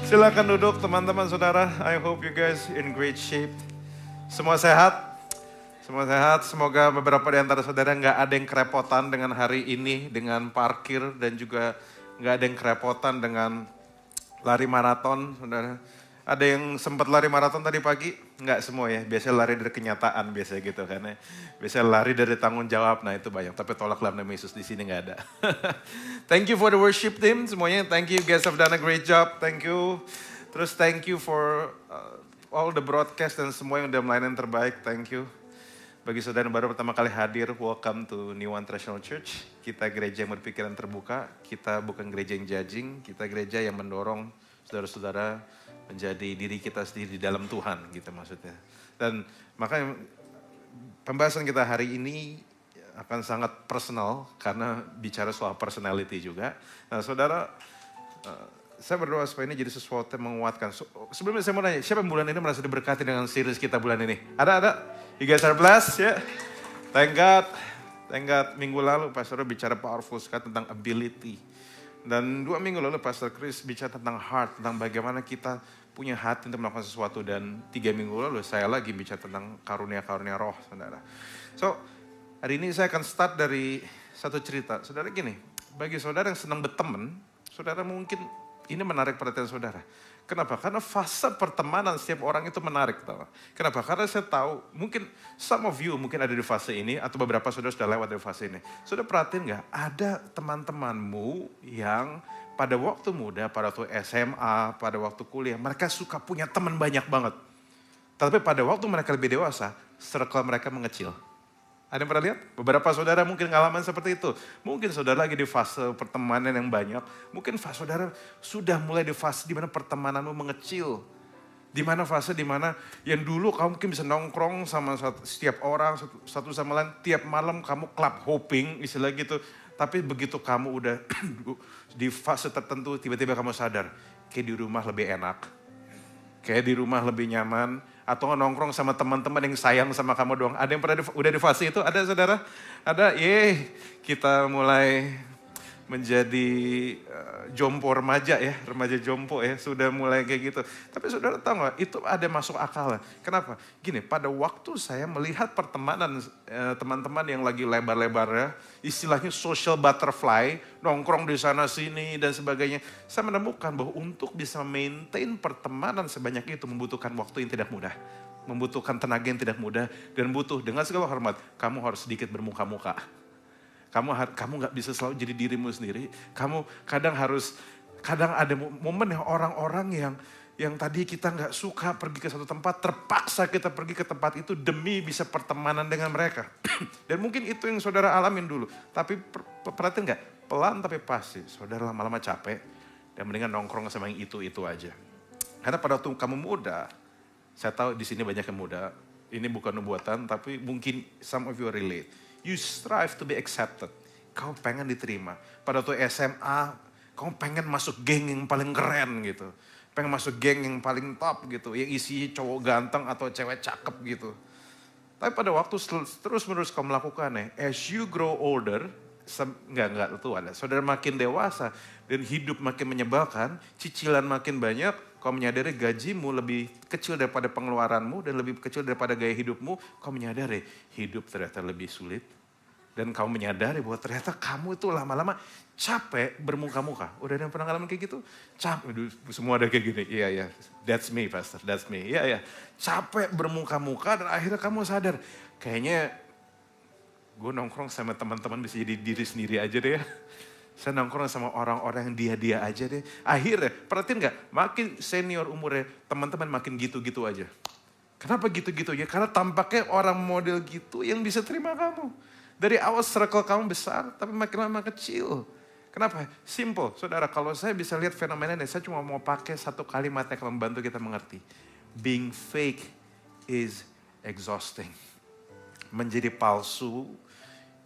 Silakan duduk teman-teman saudara. I hope you guys in great shape. Semua sehat? Semua sehat. Semoga beberapa di antara saudara nggak ada yang kerepotan dengan hari ini, dengan parkir dan juga nggak ada yang kerepotan dengan lari maraton, saudara. Ada yang sempat lari maraton tadi pagi? Nggak semua ya, biasanya lari dari kenyataan biasanya gitu kan ya. Biasanya lari dari tanggung jawab, nah itu banyak. Tapi tolak dalam nama Yesus, di sini nggak ada. Thank you for the worship team semuanya, thank you, guys have done a great job, thank you. Terus thank you for all the broadcast dan semua yang udah melayani yang terbaik, thank you. Bagi saudara yang baru pertama kali hadir, welcome to New One International Church. Kita gereja yang berpikiran terbuka, kita bukan gereja yang judging, kita gereja yang mendorong saudara-saudara menjadi diri kita sendiri di dalam Tuhan gitu maksudnya. Dan makanya pembahasan kita hari ini akan sangat personal karena bicara soal personality juga. Nah saudara, saya berdoa supaya ini jadi sesuatu yang menguatkan. Sebelumnya saya mau nanya, siapa yang bulan ini merasa diberkati dengan series kita bulan ini? Ada? You guys are blessed ya? Yeah? Thank God. Minggu lalu Pastor bicara powerful sekali tentang ability. Dan 2 minggu lalu Pastor Chris bicara tentang heart, tentang bagaimana kita punya hati untuk melakukan sesuatu. Dan 3 minggu lalu saya lagi bicara tentang karunia-karunia roh, saudara. So, hari ini saya akan start dari satu cerita. Saudara gini, bagi saudara yang senang berteman, saudara mungkin ini menarik perhatian saudara. Kenapa? Karena fase pertemanan setiap orang itu menarik. Tahu? Kenapa? Karena saya tahu, mungkin some of you mungkin ada di fase ini, atau beberapa saudara sudah lewat dari fase ini. Saudara perhatiin nggak? Ada teman-temanmu yang pada waktu muda, pada waktu SMA, pada waktu kuliah, mereka suka punya teman banyak banget. Tapi pada waktu mereka lebih dewasa, circle mereka mengecil. Ada yang pernah lihat? Beberapa saudara mungkin ngalaman seperti itu. Mungkin saudara lagi di fase pertemanan yang banyak. Mungkin saudara sudah mulai di fase di mana pertemananmu mengecil. Di mana fase di mana yang dulu kamu mungkin bisa nongkrong sama setiap orang, satu sama lain. Tiap malam kamu club hopping, istilah gitu. Tapi begitu kamu udah di fase tertentu, tiba-tiba kamu sadar. Kayak di rumah lebih enak. Kayak di rumah lebih nyaman. Atau nongkrong sama teman-teman yang sayang sama kamu doang. Ada yang pernah udah di fase itu? Ada saudara? Ada? Kita mulai menjadi jompo remaja ya. Remaja jompo ya. Sudah mulai kayak gitu. Tapi saudara tahu gak? Itu ada masuk akal. Kenapa? Gini, pada waktu saya melihat pertemanan teman-teman yang lagi lebar-lebar ya. Istilahnya social butterfly. Nongkrong di sana sini dan sebagainya. Saya menemukan bahwa untuk bisa maintain pertemanan sebanyak itu membutuhkan waktu yang tidak mudah. Membutuhkan tenaga yang tidak mudah. Dan butuh dengan segala hormat, kamu harus sedikit bermuka-muka. Kamu gak bisa selalu jadi dirimu sendiri. Kamu kadang ada momen yang orang-orang yang tadi kita gak suka pergi ke satu tempat, terpaksa kita pergi ke tempat itu demi bisa pertemanan dengan mereka. Dan mungkin itu yang saudara alamin dulu. Tapi perhatiin gak? Pelan tapi pasti. Saudara lama-lama capek dan mendingan nongkrong sama yang itu aja. Karena pada waktu kamu muda, saya tahu di sini banyak yang muda. Ini bukan nubuatan, tapi mungkin some of you relate. You strive to be accepted. Kau pengen diterima. Pada waktu SMA, kau pengen masuk geng yang paling keren gitu. Pengen masuk geng yang paling top gitu. Yang isi cowok ganteng atau cewek cakep gitu. Tapi pada waktu terus-menerus kau melakukannya, as you grow older, enggak itu ada. Saudara makin dewasa dan hidup makin menyebalkan, cicilan makin banyak, kau menyadari gajimu lebih kecil daripada pengeluaranmu dan lebih kecil daripada gaya hidupmu, kau menyadari hidup ternyata lebih sulit. Dan kau menyadari bahwa ternyata kamu itu lama-lama capek bermuka-muka. Udah ada yang pernah ngalamin kayak gitu? Capek, semua ada kayak gini. Iya, that's me pastor, that's me. Iya. Capek bermuka-muka dan akhirnya kamu sadar, kayaknya gue nongkrong sama teman-teman bisa jadi diri sendiri aja deh ya. Saya nongkrong sama orang-orang yang dia-dia aja deh. Akhirnya, perhatiin gak? Makin senior umurnya, teman-teman makin gitu-gitu aja. Kenapa gitu-gitu ya? Karena tampaknya orang model gitu yang bisa terima kamu. Dari awal circle kamu besar, tapi makin lama kecil. Kenapa? Simple, saudara. Kalau saya bisa lihat fenomena ini, saya cuma mau pakai satu kalimat yang akan membantu kita mengerti. Being fake is exhausting. Menjadi palsu,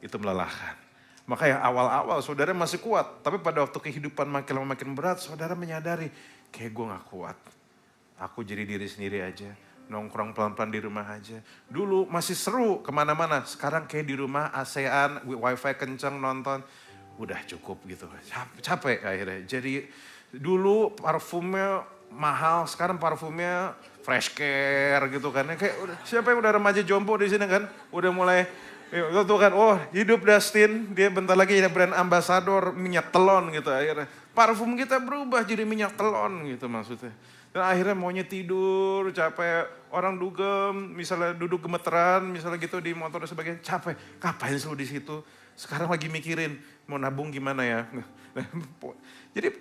itu melelahkan. Makanya awal-awal saudara masih kuat. Tapi pada waktu kehidupan makin lama makin berat, saudara menyadari, kayak gue gak kuat. Aku jadi diri sendiri aja. Nongkrong pelan-pelan di rumah aja. Dulu masih seru kemana-mana. Sekarang kayak di rumah ASEAN, wifi kenceng nonton. Udah cukup gitu. Capek akhirnya. Jadi dulu parfumnya mahal, sekarang parfumnya fresh care gitu kan. Kayak siapa yang udah remaja jompo di sini kan? Udah mulai tuh kan, oh hidup Dustin, dia bentar lagi jadi brand ambassador minyak telon gitu akhirnya. Parfum kita berubah jadi minyak telon gitu maksudnya. Dan akhirnya maunya tidur, capek, orang dugem, misalnya duduk gemeteran, misalnya gitu di motor dan sebagainya, capek. Ngapain sih lu di situ? Sekarang lagi mikirin mau nabung gimana ya. Jadi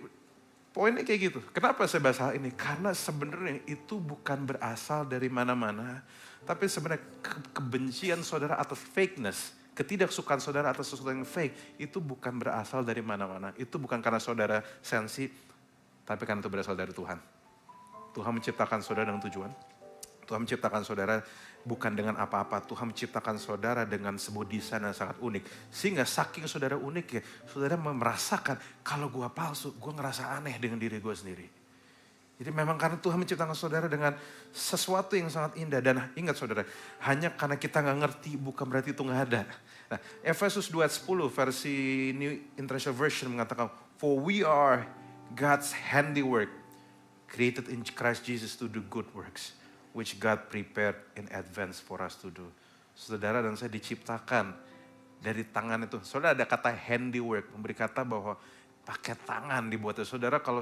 poinnya kayak gitu. Kenapa saya bahas hal ini? Karena sebenarnya itu bukan berasal dari mana-mana, tapi sebenarnya kebencian saudara atas fakeness, ketidaksukaan saudara atas sesuatu yang fake, itu bukan berasal dari mana-mana. Itu bukan karena saudara sensi, tapi karena itu berasal dari Tuhan. Tuhan menciptakan saudara dengan tujuan. Tuhan menciptakan saudara bukan dengan apa-apa. Tuhan menciptakan saudara dengan sebuah desain yang sangat unik. Sehingga saking saudara unik ya, saudara merasakan kalau gue palsu, gue ngerasa aneh dengan diri gue sendiri. Jadi memang karena Tuhan menciptakan saudara dengan sesuatu yang sangat indah. Dan ingat saudara, hanya karena kita gak ngerti bukan berarti itu gak ada. Nah, Efesus 2:10 versi New International Version mengatakan, for we are God's handiwork, created in Christ Jesus to do good works, which God prepared in advance for us to do. Saudara dan saya diciptakan dari tangan itu. Saudara ada kata handiwork, memberi kata bahwa pakai tangan dibuatnya. Saudara kalau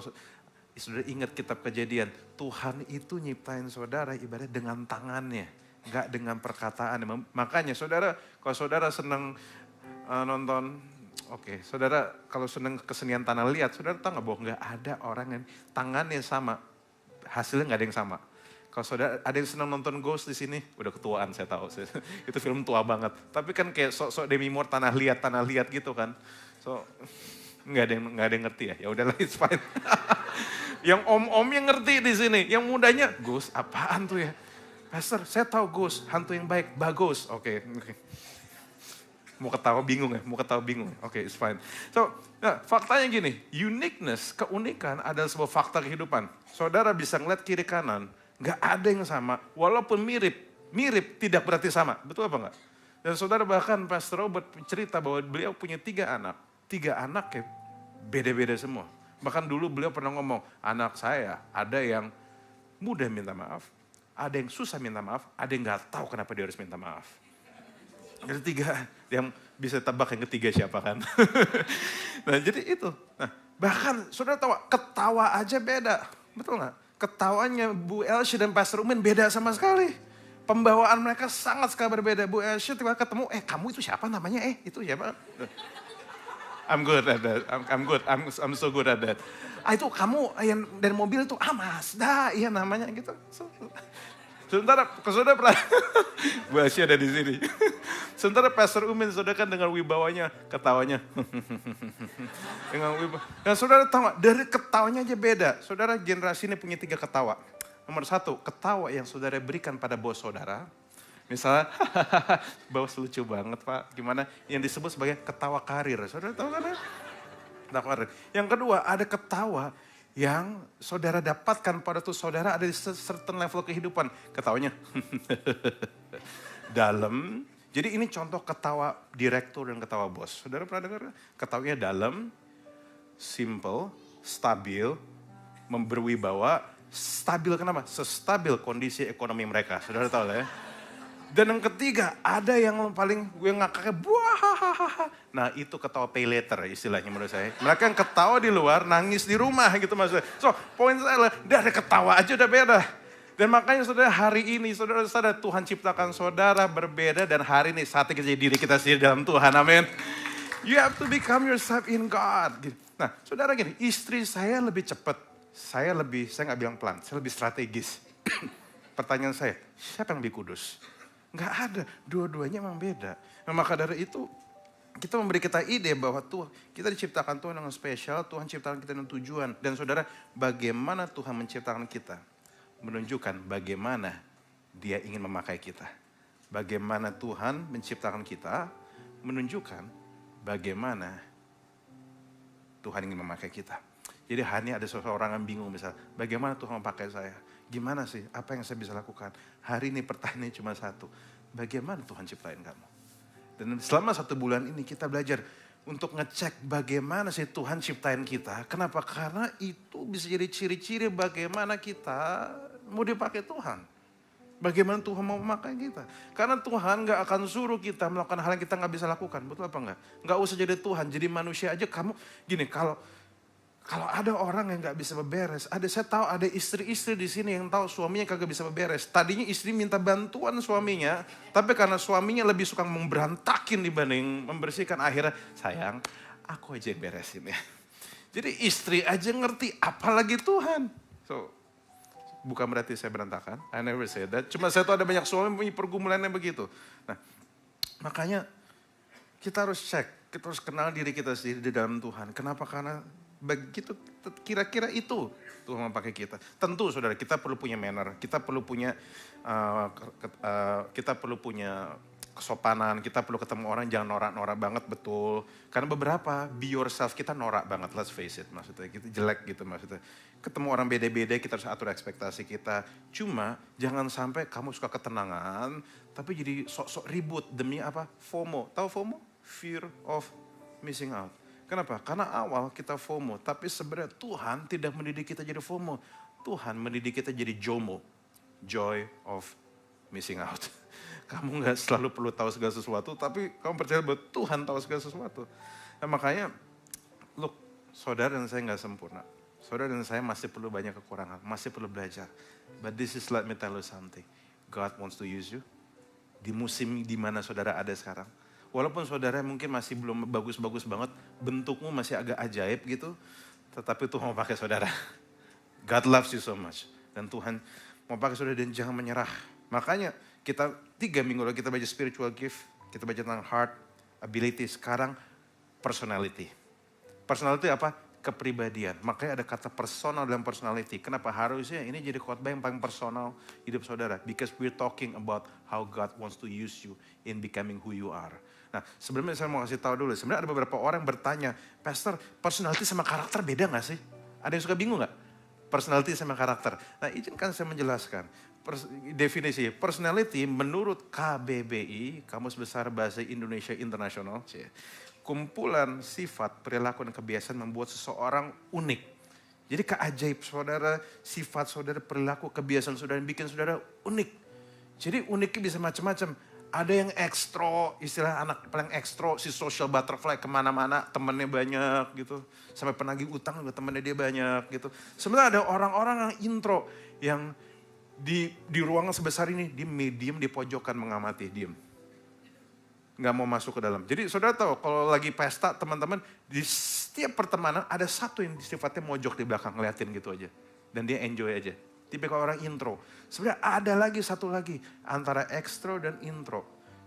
saudara ingat kitab Kejadian, Tuhan itu nyiptain saudara ibarat dengan tangannya, gak dengan perkataan. Makanya saudara, kalau saudara senang nonton, oke, saudara kalau senang kesenian tanah liat, saudara tahu nggak bahwa nggak ada orang yang tangannya sama, hasilnya nggak ada yang sama. Kalau saudara ada yang senang nonton Ghost di sini, udah ketuaan saya tahu, itu film tua banget. Tapi kan kayak sok-sok Demi Moore tanah liat gitu kan, so nggak ada yang ngerti ya. Ya udahlah, it's fine. Yang om-om yang ngerti di sini, yang mudanya Ghost apaan tuh ya? Pastor, saya tahu Ghost, hantu yang baik, bagus, oke. Mau ketawa bingung ya? Oke, it's fine. So, nah, faktanya gini, uniqueness, keunikan adalah sebuah fakta kehidupan. Saudara bisa ngeliat kiri kanan, gak ada yang sama. Walaupun mirip tidak berarti sama. Betul apa enggak? Dan saudara bahkan Pastor Robert cerita bahwa beliau punya 3 anak. 3 anak ya beda-beda semua. Bahkan dulu beliau pernah ngomong, anak saya ada yang mudah minta maaf, ada yang susah minta maaf, ada yang gak tahu kenapa dia harus minta maaf. Ada 3 yang bisa tebak yang ketiga siapa kan. Nah jadi itu. Nah, bahkan saudara tahu ketawa aja beda. Betul gak? Ketawanya Bu Elsie dan Pastor Umen beda sama sekali. Pembawaan mereka sangat sekali berbeda. Bu Elsie tiba ketemu, kamu itu siapa namanya? Itu siapa? I'm good at that. I'm so good at that. Itu kamu yang dari mobil itu, Mazda, iya namanya gitu. Sementara saudara pernah, Bu Asia ada di sini. Sementara Pastor Umin, saudara kan dengan wibawanya, ketawanya. Dengan wibawa. Dan saudara tahu gak, dari ketawanya aja beda. Saudara generasi ini punya 3 ketawa. Nomor 1, ketawa yang saudara berikan pada bos saudara. Misalnya, bos lucu banget Pak, gimana? Yang disebut sebagai ketawa karir. Saudara tahu kan? Ketawa karir. Yang kedua, ada ketawa yang saudara dapatkan pada tuh saudara ada di certain level kehidupan. Ketawanya dalam. Jadi ini contoh ketawa direktur dan ketawa bos. Saudara pernah dengar? Ketawanya dalam, simple, stabil, berwibawa. Stabil kenapa? Sestabil kondisi ekonomi mereka. Saudara tahu lah ya. Dan yang ketiga, ada yang paling gue ngakaknya, buah. Nah itu ketawa pay later istilahnya menurut saya. Mereka yang ketawa di luar, nangis di rumah gitu maksudnya. So, poin saya adalah, dari ketawa aja udah beda. Dan makanya saudara hari ini, saudara sadar Tuhan ciptakan saudara berbeda. Dan hari ini saatnya kita jadi diri kita sendiri dalam Tuhan, amin. You have to become yourself in God. Nah saudara gini, istri saya lebih cepat. Saya gak bilang pelan, saya lebih strategis. Pertanyaan saya, siapa yang lebih kudus? Nggak ada, dua-duanya memang beda. Nah, maka dari itu kita memberi kita ide bahwa Tuhan, kita diciptakan Tuhan dengan spesial, Tuhan ciptakan kita dengan tujuan. Dan saudara, bagaimana Tuhan menciptakan kita? Menunjukkan bagaimana Dia ingin memakai kita. Bagaimana Tuhan menciptakan kita, menunjukkan bagaimana Tuhan ingin memakai kita. Jadi hanya ada seseorang yang bingung misalnya, bagaimana Tuhan memakai saya? Gimana sih, apa yang saya bisa lakukan? Hari ini pertanyaannya cuma satu, bagaimana Tuhan ciptain kamu? Dan selama 1 bulan ini kita belajar untuk ngecek bagaimana sih Tuhan ciptain kita. Kenapa? Karena itu bisa jadi ciri-ciri bagaimana kita mau dipakai Tuhan. Bagaimana Tuhan mau memakai kita. Karena Tuhan gak akan suruh kita melakukan hal yang kita gak bisa lakukan. Betul apa enggak? Gak usah jadi Tuhan, jadi manusia aja kamu. Gini, kalau ada orang yang gak bisa beberes, saya tahu ada istri-istri di sini yang tahu suaminya kagak bisa beberes. Tadinya istri minta bantuan suaminya, tapi karena suaminya lebih suka memberantakin dibanding membersihkan, akhirnya sayang, aku aja yang beresin ya. Jadi istri aja ngerti, apalagi Tuhan. So, bukan berarti saya berantakan, I never say that. Cuma saya tahu ada banyak suami punya pergumulannya begitu. Nah, makanya kita harus cek, kita harus kenal diri kita sendiri di dalam Tuhan. Kenapa? Karena begitu kira-kira itu Tuhan memakai kita. Tentu saudara, kita perlu punya manner, kita perlu punya kesopanan, kita perlu ketemu orang jangan norak-norak banget, betul. Karena beberapa be yourself kita norak banget, let's face it, maksudnya gitu, jelek gitu maksudnya. Ketemu orang beda-beda kita harus atur ekspektasi kita. Cuma jangan sampai kamu suka ketenangan tapi jadi sok-sok ribut demi apa? FOMO. Tahu FOMO? Fear of missing out. Kenapa? Karena awal kita FOMO, tapi sebenarnya Tuhan tidak mendidik kita jadi FOMO. Tuhan mendidik kita jadi JOMO, joy of missing out. Kamu gak selalu perlu tahu segala sesuatu, tapi kamu percaya bahwa Tuhan tahu segala sesuatu. Nah, makanya, look, saudara dan saya gak sempurna. Saudara dan saya masih perlu banyak kekurangan, masih perlu belajar. But this is, let me tell you something. God wants to use you. Di musim di mana saudara ada sekarang. Walaupun saudara mungkin masih belum bagus-bagus banget, bentukmu masih agak ajaib gitu, tetapi Tuhan mau pakai saudara. God loves you so much. Dan Tuhan mau pakai saudara dan jangan menyerah. Makanya kita 3 minggu lalu kita baca spiritual gift, kita baca tentang heart, ability, sekarang personality. Personality apa? Kepribadian. Makanya ada kata personal dan personality. Kenapa harusnya ini jadi khotbah yang paling personal hidup saudara? Because we're talking about how God wants to use you in becoming who you are. Nah, sebelumnya saya mau kasih tahu dulu. Sebenarnya ada beberapa orang bertanya, Pastor, personality sama karakter beda gak sih? Ada yang suka bingung gak? Personality sama karakter. Nah, izinkan saya menjelaskan. Definisi personality menurut KBBI, Kamus Besar Bahasa Indonesia Internasional, kumpulan sifat, perilaku, dan kebiasaan membuat seseorang unik. Jadi keajaib saudara, sifat saudara, perilaku, kebiasaan saudara yang bikin saudara unik. Jadi uniknya bisa macam-macam. Ada yang ekstro, istilah anak paling ekstro, si social butterfly, kemana-mana temennya banyak gitu. Sampai penagih utang juga temennya dia banyak gitu. Sebenarnya ada orang-orang yang intro, yang di ruangan sebesar ini, dia medium di pojokan mengamati, diem. Nggak mau masuk ke dalam. Jadi saudara tahu kalau lagi pesta teman-teman di setiap pertemanan ada satu yang sifatnya mojok di belakang ngeliatin gitu aja. Dan dia enjoy aja. Tipikal orang intro. Sebenarnya ada lagi satu lagi antara ekstro dan intro.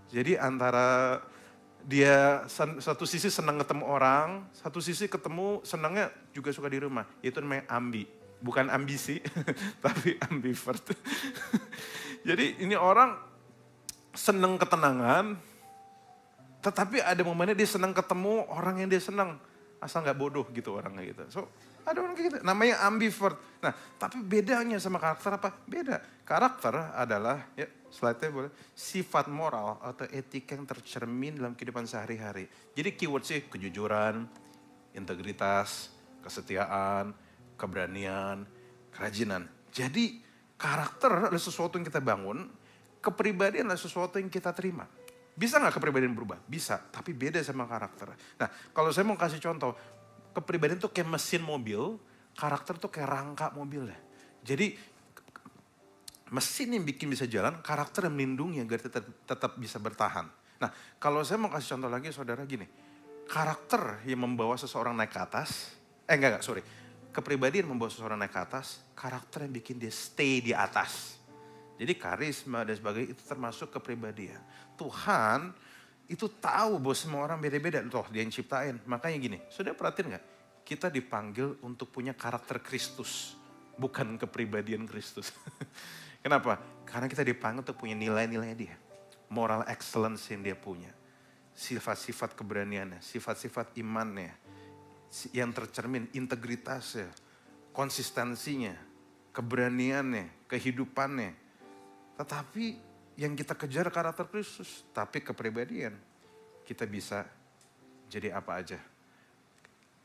Jadi antara dia satu sisi senang ketemu orang, satu sisi ketemu senangnya juga suka di rumah. Itu namanya ambi. Bukan ambisi, tapi ambivert. Jadi ini orang senang ketenangan, tetapi ada momennya dia senang ketemu orang yang dia senang. Asal gak bodoh gitu orangnya gitu. So ada orang kayak gitu, namanya ambivert. Nah tapi bedanya sama karakter apa? Beda. Karakter adalah, ya slide-nya boleh, sifat moral atau etika yang tercermin dalam kehidupan sehari-hari. Jadi keyword sih kejujuran, integritas, kesetiaan, keberanian, kerajinan. Jadi karakter adalah sesuatu yang kita bangun, kepribadian adalah sesuatu yang kita terima. Bisa gak kepribadian berubah? Bisa, tapi beda sama karakter. Nah, kalau saya mau kasih contoh, kepribadian tuh kayak mesin mobil, karakter tuh kayak rangka mobil ya. Jadi, mesin yang bikin bisa jalan, karakter yang melindungi agar tetap bisa bertahan. Nah, kalau saya mau kasih contoh lagi, saudara gini, karakter yang membawa seseorang naik ke atas, kepribadian membawa seseorang naik ke atas, karakter yang bikin dia stay di atas. Jadi karisma dan sebagainya itu termasuk kepribadian. Tuhan itu tahu bahwa semua orang beda-beda. Toh dia yang ciptain. Makanya gini, sudah perhatiin gak? Kita dipanggil untuk punya karakter Kristus. Bukan kepribadian Kristus. Kenapa? Karena kita dipanggil untuk punya nilai-nilai dia. Moral excellence yang dia punya. Sifat-sifat keberaniannya, sifat-sifat imannya. Yang tercermin, integritasnya, konsistensinya, keberaniannya, kehidupannya. Tetapi yang kita kejar karakter Kristus, tapi kepribadian kita bisa jadi apa aja.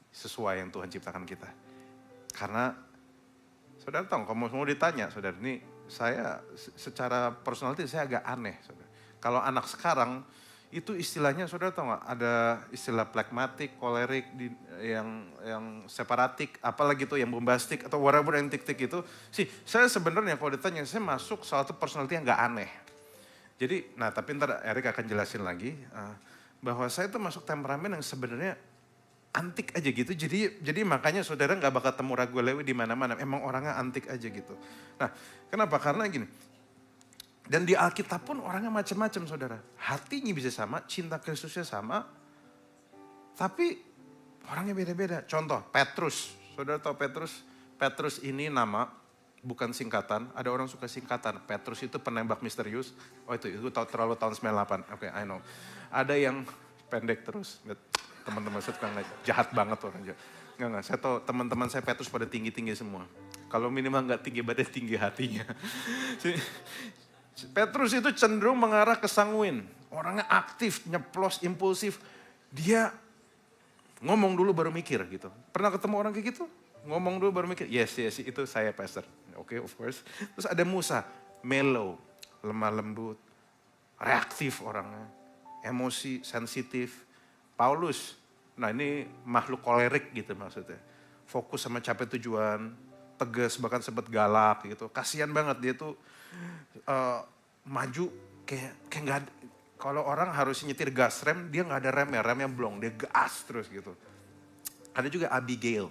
Sesuai yang Tuhan ciptakan kita. Karena saudara tahu, kalau mau ditanya, saudara, ini saya secara personality saya agak aneh. Saudara. Kalau anak sekarang, itu istilahnya saudara tahu nggak? Ada istilah phlegmatic, kolerik, yang separatik, apalagi tuh yang bombastik, atau whatever yang tik-tik itu. Saya sebenarnya kalau ditanya, saya masuk salah satu personality yang nggak aneh. Jadi, nah tapi ntar Erik akan jelasin lagi, bahwa saya tuh masuk temperamen yang sebenarnya antik aja gitu, jadi makanya saudara nggak bakal temu Ragu Lewi di mana-mana. Emang orangnya antik aja gitu. Nah, kenapa? Karena gini. Dan di Alkitab pun orangnya macam-macam, saudara. Hatinya bisa sama, cinta Kristusnya sama, tapi orangnya beda-beda. Contoh, Petrus. Saudara tahu Petrus? Petrus ini nama bukan singkatan. Ada orang suka singkatan. Petrus itu penembak misterius. Oh itu terlalu tahun 98. Oke, I know. Ada yang pendek terus. Teman-teman saya tukang jahat banget orangnya. Enggak, saya tahu teman-teman saya Petrus pada tinggi-tinggi semua. Kalau minimal nggak tinggi badan, tinggi hatinya. Petrus itu cenderung mengarah ke sanguin. Orangnya aktif, nyeplos, impulsif. Dia ngomong dulu baru mikir gitu. Pernah ketemu orang kayak gitu? Ngomong dulu baru mikir. Yes, itu saya pastor. Oke, of course. Terus ada Musa, mellow, lemah lembut, reaktif orangnya. Emosi, sensitif. Paulus, nah ini makhluk kolerik gitu maksudnya. Fokus sama capai tujuan, tegas bahkan sempat galak gitu. Kasian banget dia tuh maju kayak nggak. Kalau orang harus nyetir gas rem, dia nggak ada remnya blong, dia gas terus gitu. Ada juga Abigail,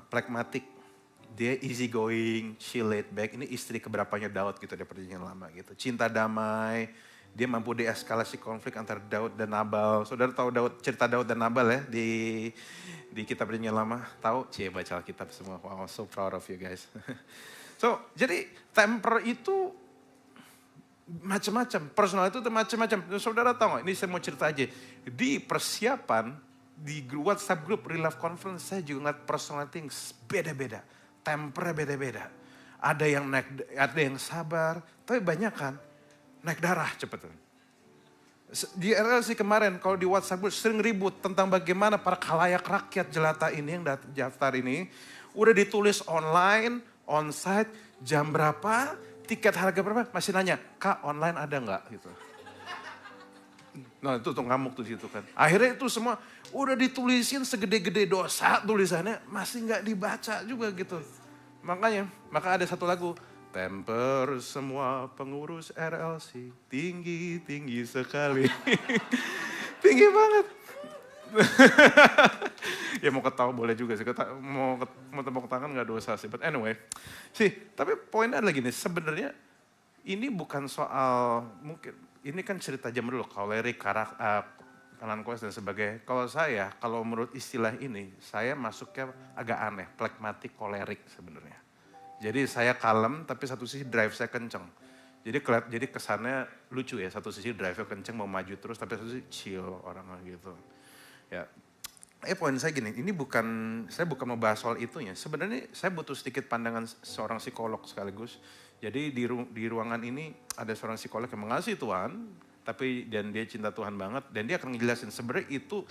pragmatic, dia easy going, she laid back. Ini istri keberapanya Daud gitu, dia perjanjian lama gitu. Cinta damai. Dia mampu deeskalasi konflik antara Daud dan Nabal. Saudara tahu cerita Daud dan Nabal ya di kitab Perjanjian Lama? Tahu? Baca Alkitab semua. Wow, so proud of you guys. Jadi temper itu macam-macam. Personal itu macam-macam. Saudara tahu nggak? Ini saya mau cerita aja. Di persiapan di WhatsApp group Relief Conference saya juga ngeliat personality yang beda-beda. Tempernya beda-beda. Ada yang ada yang sabar, tapi banyak kan naik darah cepetan. Di RLC kemarin kalau di WhatsApp sering ribut tentang bagaimana para khalayak rakyat jelata ini yang daftar ini udah ditulis online, onsite, jam berapa, tiket harga berapa, masih nanya, Kak online ada nggak gitu. Nah itu tuh ngamuk tuh situ kan. Akhirnya itu semua udah ditulisin segede-gede dosa tulisannya masih nggak dibaca juga gitu. Maka ada satu lagu. Temper semua pengurus RLC, tinggi sekali. Tinggi banget. Ya mau ketawa boleh juga sih, mau tepuk tangan gak dosa sih. But anyway, tapi poinnya adalah gini, sebenarnya ini bukan soal, mungkin ini kan cerita zaman dulu, kolerik, melankolis dan sebagainya. Kalau menurut istilah ini, saya masuknya agak aneh, phlegmatic kolerik sebenarnya. Jadi saya kalem, tapi satu sisi drive saya kenceng. Jadi kesannya lucu ya, satu sisi drive-nya kenceng mau maju terus, tapi satu sisi chill orangnya gitu. Ya, poin saya gini, saya bukan mau bahas soal itunya. Sebenarnya saya butuh sedikit pandangan seorang psikolog sekaligus. Jadi di ruangan ini ada seorang psikolog yang mengasihi Tuhan, dan dia cinta Tuhan banget, dan dia akan ngejelasin sebenarnya itu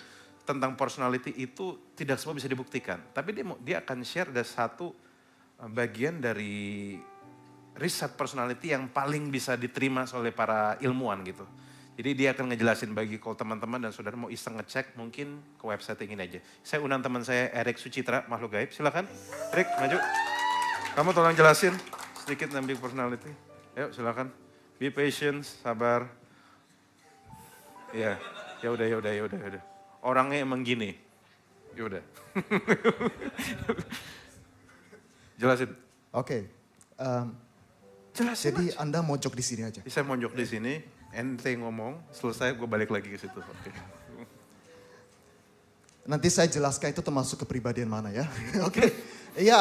tentang personality itu tidak semua bisa dibuktikan. Tapi dia akan share ada satu bagian dari riset personality yang paling bisa diterima oleh para ilmuwan gitu. Jadi dia akan ngejelasin bagi kalau teman-teman dan saudara mau iseng ngecek mungkin ke website yang ini aja. Saya undang teman saya Erik Sucitra, makhluk gaib. Silakan, Erik maju. Kamu tolong jelasin sedikit tentang big personality. Yuk silakan. Be patient, sabar. Ya udah. Orangnya emang gini. Ya udah. Jelasin. Oke. Jelasin jadi aja. Anda mojok di sini aja. Saya mojok di sini, ente ngomong, selesai gue balik lagi ke situ. Oke. Nanti saya jelaskan itu termasuk kepribadian mana ya. Oke. Ya,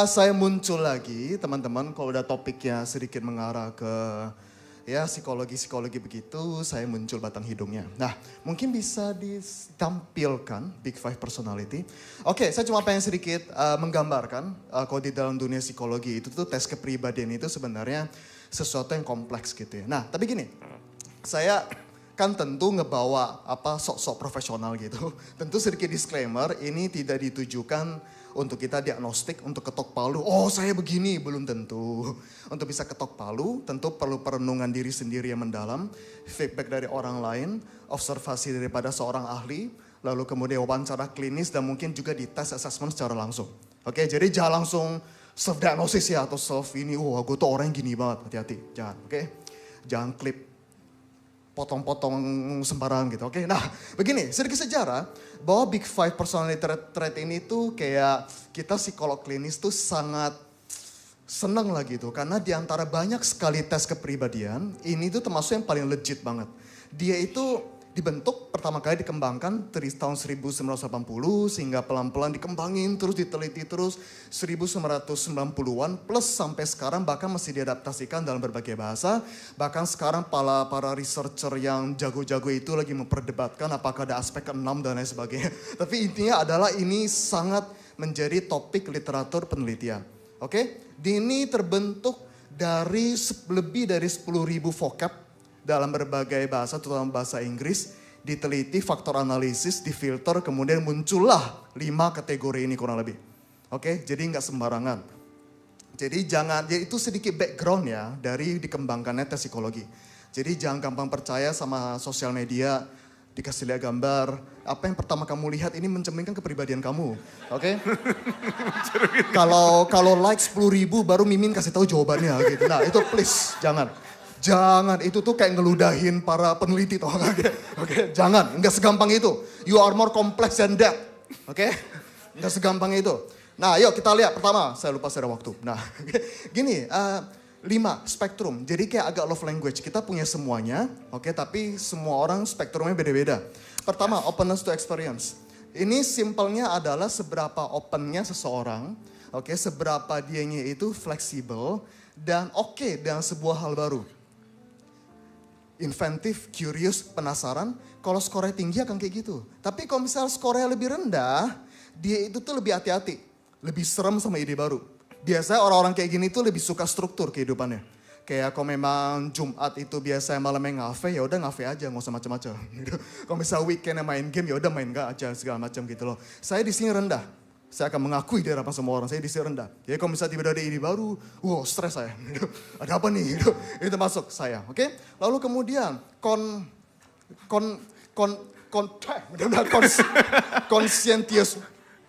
saya muncul lagi teman-teman kalau udah topiknya sedikit mengarah ke ya psikologi begitu, saya muncul batang hidungnya. Nah, mungkin bisa ditampilkan Big Five Personality. Oke, saya cuma pengen sedikit menggambarkan kalau di dalam dunia psikologi itu tuh tes kepribadian itu sebenarnya sesuatu yang kompleks gitu ya. Nah, tapi gini, saya kan tentu ngebawa sok-sok profesional gitu. Tentu sedikit disclaimer, ini tidak ditujukan untuk kita diagnostik, untuk ketok palu. Oh saya begini, belum tentu. Untuk bisa ketok palu, tentu perlu perenungan diri sendiri yang mendalam, feedback dari orang lain, observasi daripada seorang ahli, lalu kemudian wawancara klinis dan mungkin juga dites assessment secara langsung. Oke, jadi jangan langsung self-diagnosis ya atau self ini, wah gue tuh orang yang gini banget, hati-hati. Jangan, oke? Jangan klip potong-potong sembarangan gitu, oke? Nah, begini, sedikit sejarah bahwa Big Five Personality Trait ini tuh kayak kita psikolog klinis tuh sangat seneng lah gitu. Karena di antara banyak sekali tes kepribadian, ini tuh termasuk yang paling legit banget. Dia itu dibentuk pertama kali dikembangkan dari tahun 1980 sehingga pelan-pelan dikembangin terus diteliti terus 1990-an plus sampai sekarang bahkan masih diadaptasikan dalam berbagai bahasa. Bahkan sekarang para researcher yang jago-jago itu lagi memperdebatkan apakah ada aspek ke-6 dan lain sebagainya. Tapi intinya adalah ini sangat menjadi topik literatur penelitian. Oke, ini terbentuk dari lebih dari 10.000 vocab dalam berbagai bahasa, terutama bahasa Inggris, diteliti, faktor analisis, difilter, kemudian muncullah 5 kategori ini kurang lebih. Oke, jadi nggak sembarangan. Jadi itu sedikit background ya dari dikembangkannya tes psikologi. Jadi jangan gampang percaya sama sosial media, dikasih lihat gambar, apa yang pertama kamu lihat ini mencerminkan kepribadian kamu. Oke? Kalau like 10.000 baru Mimin kasih tahu jawabannya gitu. Nah itu please, jangan. Jangan, itu tuh kayak ngeludahin para peneliti toh. Oke, jangan, nggak segampang itu. You are more complex than that. Oke, nggak segampang itu. Nah, yuk kita lihat pertama. Saya lupa saya ada waktu. Nah, gini, 5 spektrum. Jadi kayak agak love language. Kita punya semuanya, oke, tapi semua orang spektrumnya beda-beda. Pertama, openness to experience. Ini simpelnya adalah seberapa opennya seseorang, oke, seberapa dianya itu fleksibel dan oke dengan sebuah hal baru. Inventif, curious, penasaran. Kalau skornya tinggi akan kayak gitu. Tapi kalau misalnya skornya lebih rendah, dia itu tuh lebih hati-hati. Lebih serem sama ide baru. Biasanya orang-orang kayak gini tuh lebih suka struktur kehidupannya. Kayak kalau memang Jumat itu biasanya malamnya ngafe, ya udah ngafe aja, nggak usah macam-macam. Gitu. Kalau misalnya weekendnya main game, ya udah main nggak aja segala macam gitu loh. Saya di sini rendah. Saya akan mengakui di hadapan semua orang, saya di sini rendah. Jadi kalau misalnya tiba-tiba ada ide baru, wow stres saya. Gitu. Ada apa nih? Gitu. Itu masuk saya, oke? Lalu kemudian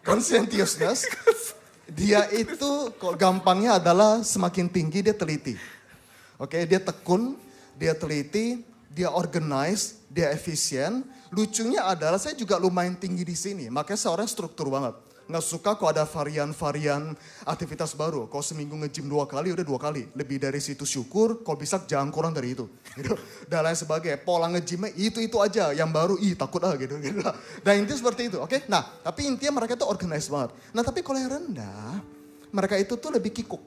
conscientiousness, dia itu kalau gampangnya adalah semakin tinggi dia teliti. Oke, dia tekun, dia teliti, dia organize, dia efisien. Lucunya adalah saya juga lumayan tinggi di sini, makanya saya orang struktur banget. Nggak suka kok ada varian-varian aktivitas baru. Kalau seminggu nge-gym 2 kali, udah 2 kali. Lebih dari situ syukur, kalau bisa jangan kurang dari itu. Gitu. Dan lain sebagainya. Pola nge-gymnya itu aja. Yang baru, takut gitu. Dan intinya seperti itu, oke? Nah, tapi intinya mereka tuh organized banget. Nah, tapi kalau yang rendah, mereka itu tuh lebih kikuk.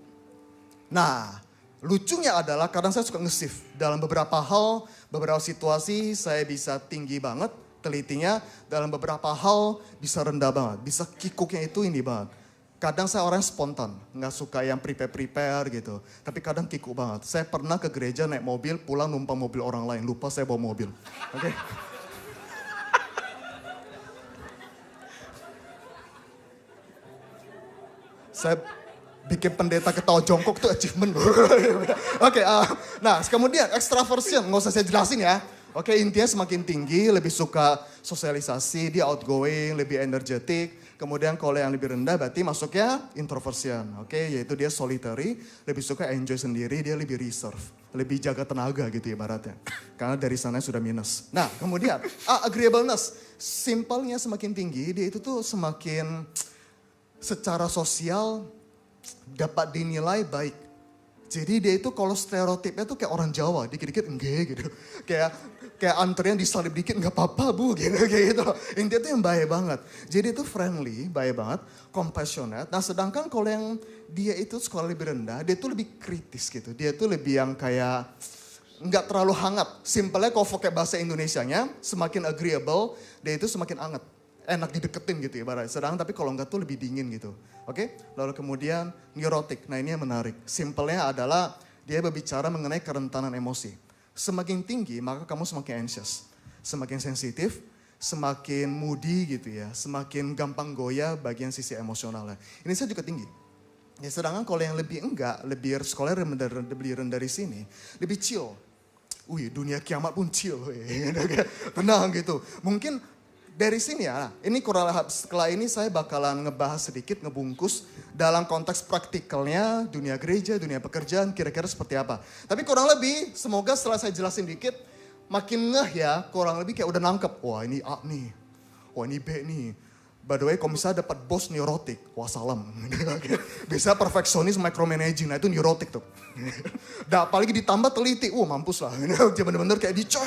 Nah, lucunya adalah kadang saya suka nge-shift. Dalam beberapa hal, beberapa situasi saya bisa tinggi banget. Telitinya dalam beberapa hal bisa rendah banget, bisa kikuknya itu ini banget. Kadang saya orang spontan, nggak suka yang prepare gitu. Tapi kadang kikuk banget. Saya pernah ke gereja naik mobil, pulang numpang mobil orang lain, lupa saya bawa mobil. Oke? Saya bikin pendeta ketawa jongkok tuh achievement. Oke, nah kemudian extraversion, nggak usah saya jelasin ya. Oke, intinya semakin tinggi, lebih suka sosialisasi, dia outgoing, lebih energetik. Kemudian kalau yang lebih rendah berarti masuknya introversion. Oke, yaitu dia solitary, lebih suka enjoy sendiri, dia lebih reserve. Lebih jaga tenaga gitu ibaratnya. Karena dari sana sudah minus. Nah, kemudian agreeableness. Simpelnya semakin tinggi, dia itu tuh semakin secara sosial dapat dinilai baik. Jadi dia itu kalau stereotipnya tuh kayak orang Jawa, dikit-dikit enggak gitu. Kayak antrian disalib dikit nggak apa-apa bu, kayak gitu. Intinya tuh yang baik banget. Jadi itu friendly, baik banget, compassionate. Nah sedangkan kalau yang dia itu sekolah lebih rendah, dia tuh lebih kritis gitu. Dia tuh lebih yang kayak nggak terlalu hangat. Simpelnya kalau pakai bahasa Indonesianya, semakin agreeable, dia itu semakin hangat. Enak dideketin gitu ibaratnya. Sedangkan tapi kalau enggak tuh lebih dingin gitu. Oke? Lalu kemudian neurotik. Nah ini yang menarik. Simpelnya adalah dia berbicara mengenai kerentanan emosi. Semakin tinggi maka kamu semakin anxious. semakin sensitif, semakin moody gitu ya, semakin gampang goyah bagian sisi emosionalnya. Ini saya juga tinggi. Ya, sedangkan kalau yang lebih enggak, lebih sekolahnya lebih rendah dari sini, lebih chill. Wih, dunia kiamat pun chill, tenang gitu. Mungkin dari sini ya, ini kurang setelah ini saya bakalan ngebahas sedikit, ngebungkus dalam konteks praktikalnya dunia gereja, dunia pekerjaan, kira-kira seperti apa. Tapi kurang lebih, semoga setelah saya jelasin dikit, makin ngeh ya, kurang lebih kayak udah nangkep. Wah ini A nih, wah ini B nih. By the way, kalau misalnya dapat bos neurotik, wah salam. Bisa perfeksionis micromanaging, nah itu neurotik tuh. Nah, apalagi ditambah teliti, mampus lah. Dia bener-bener kayak diceh,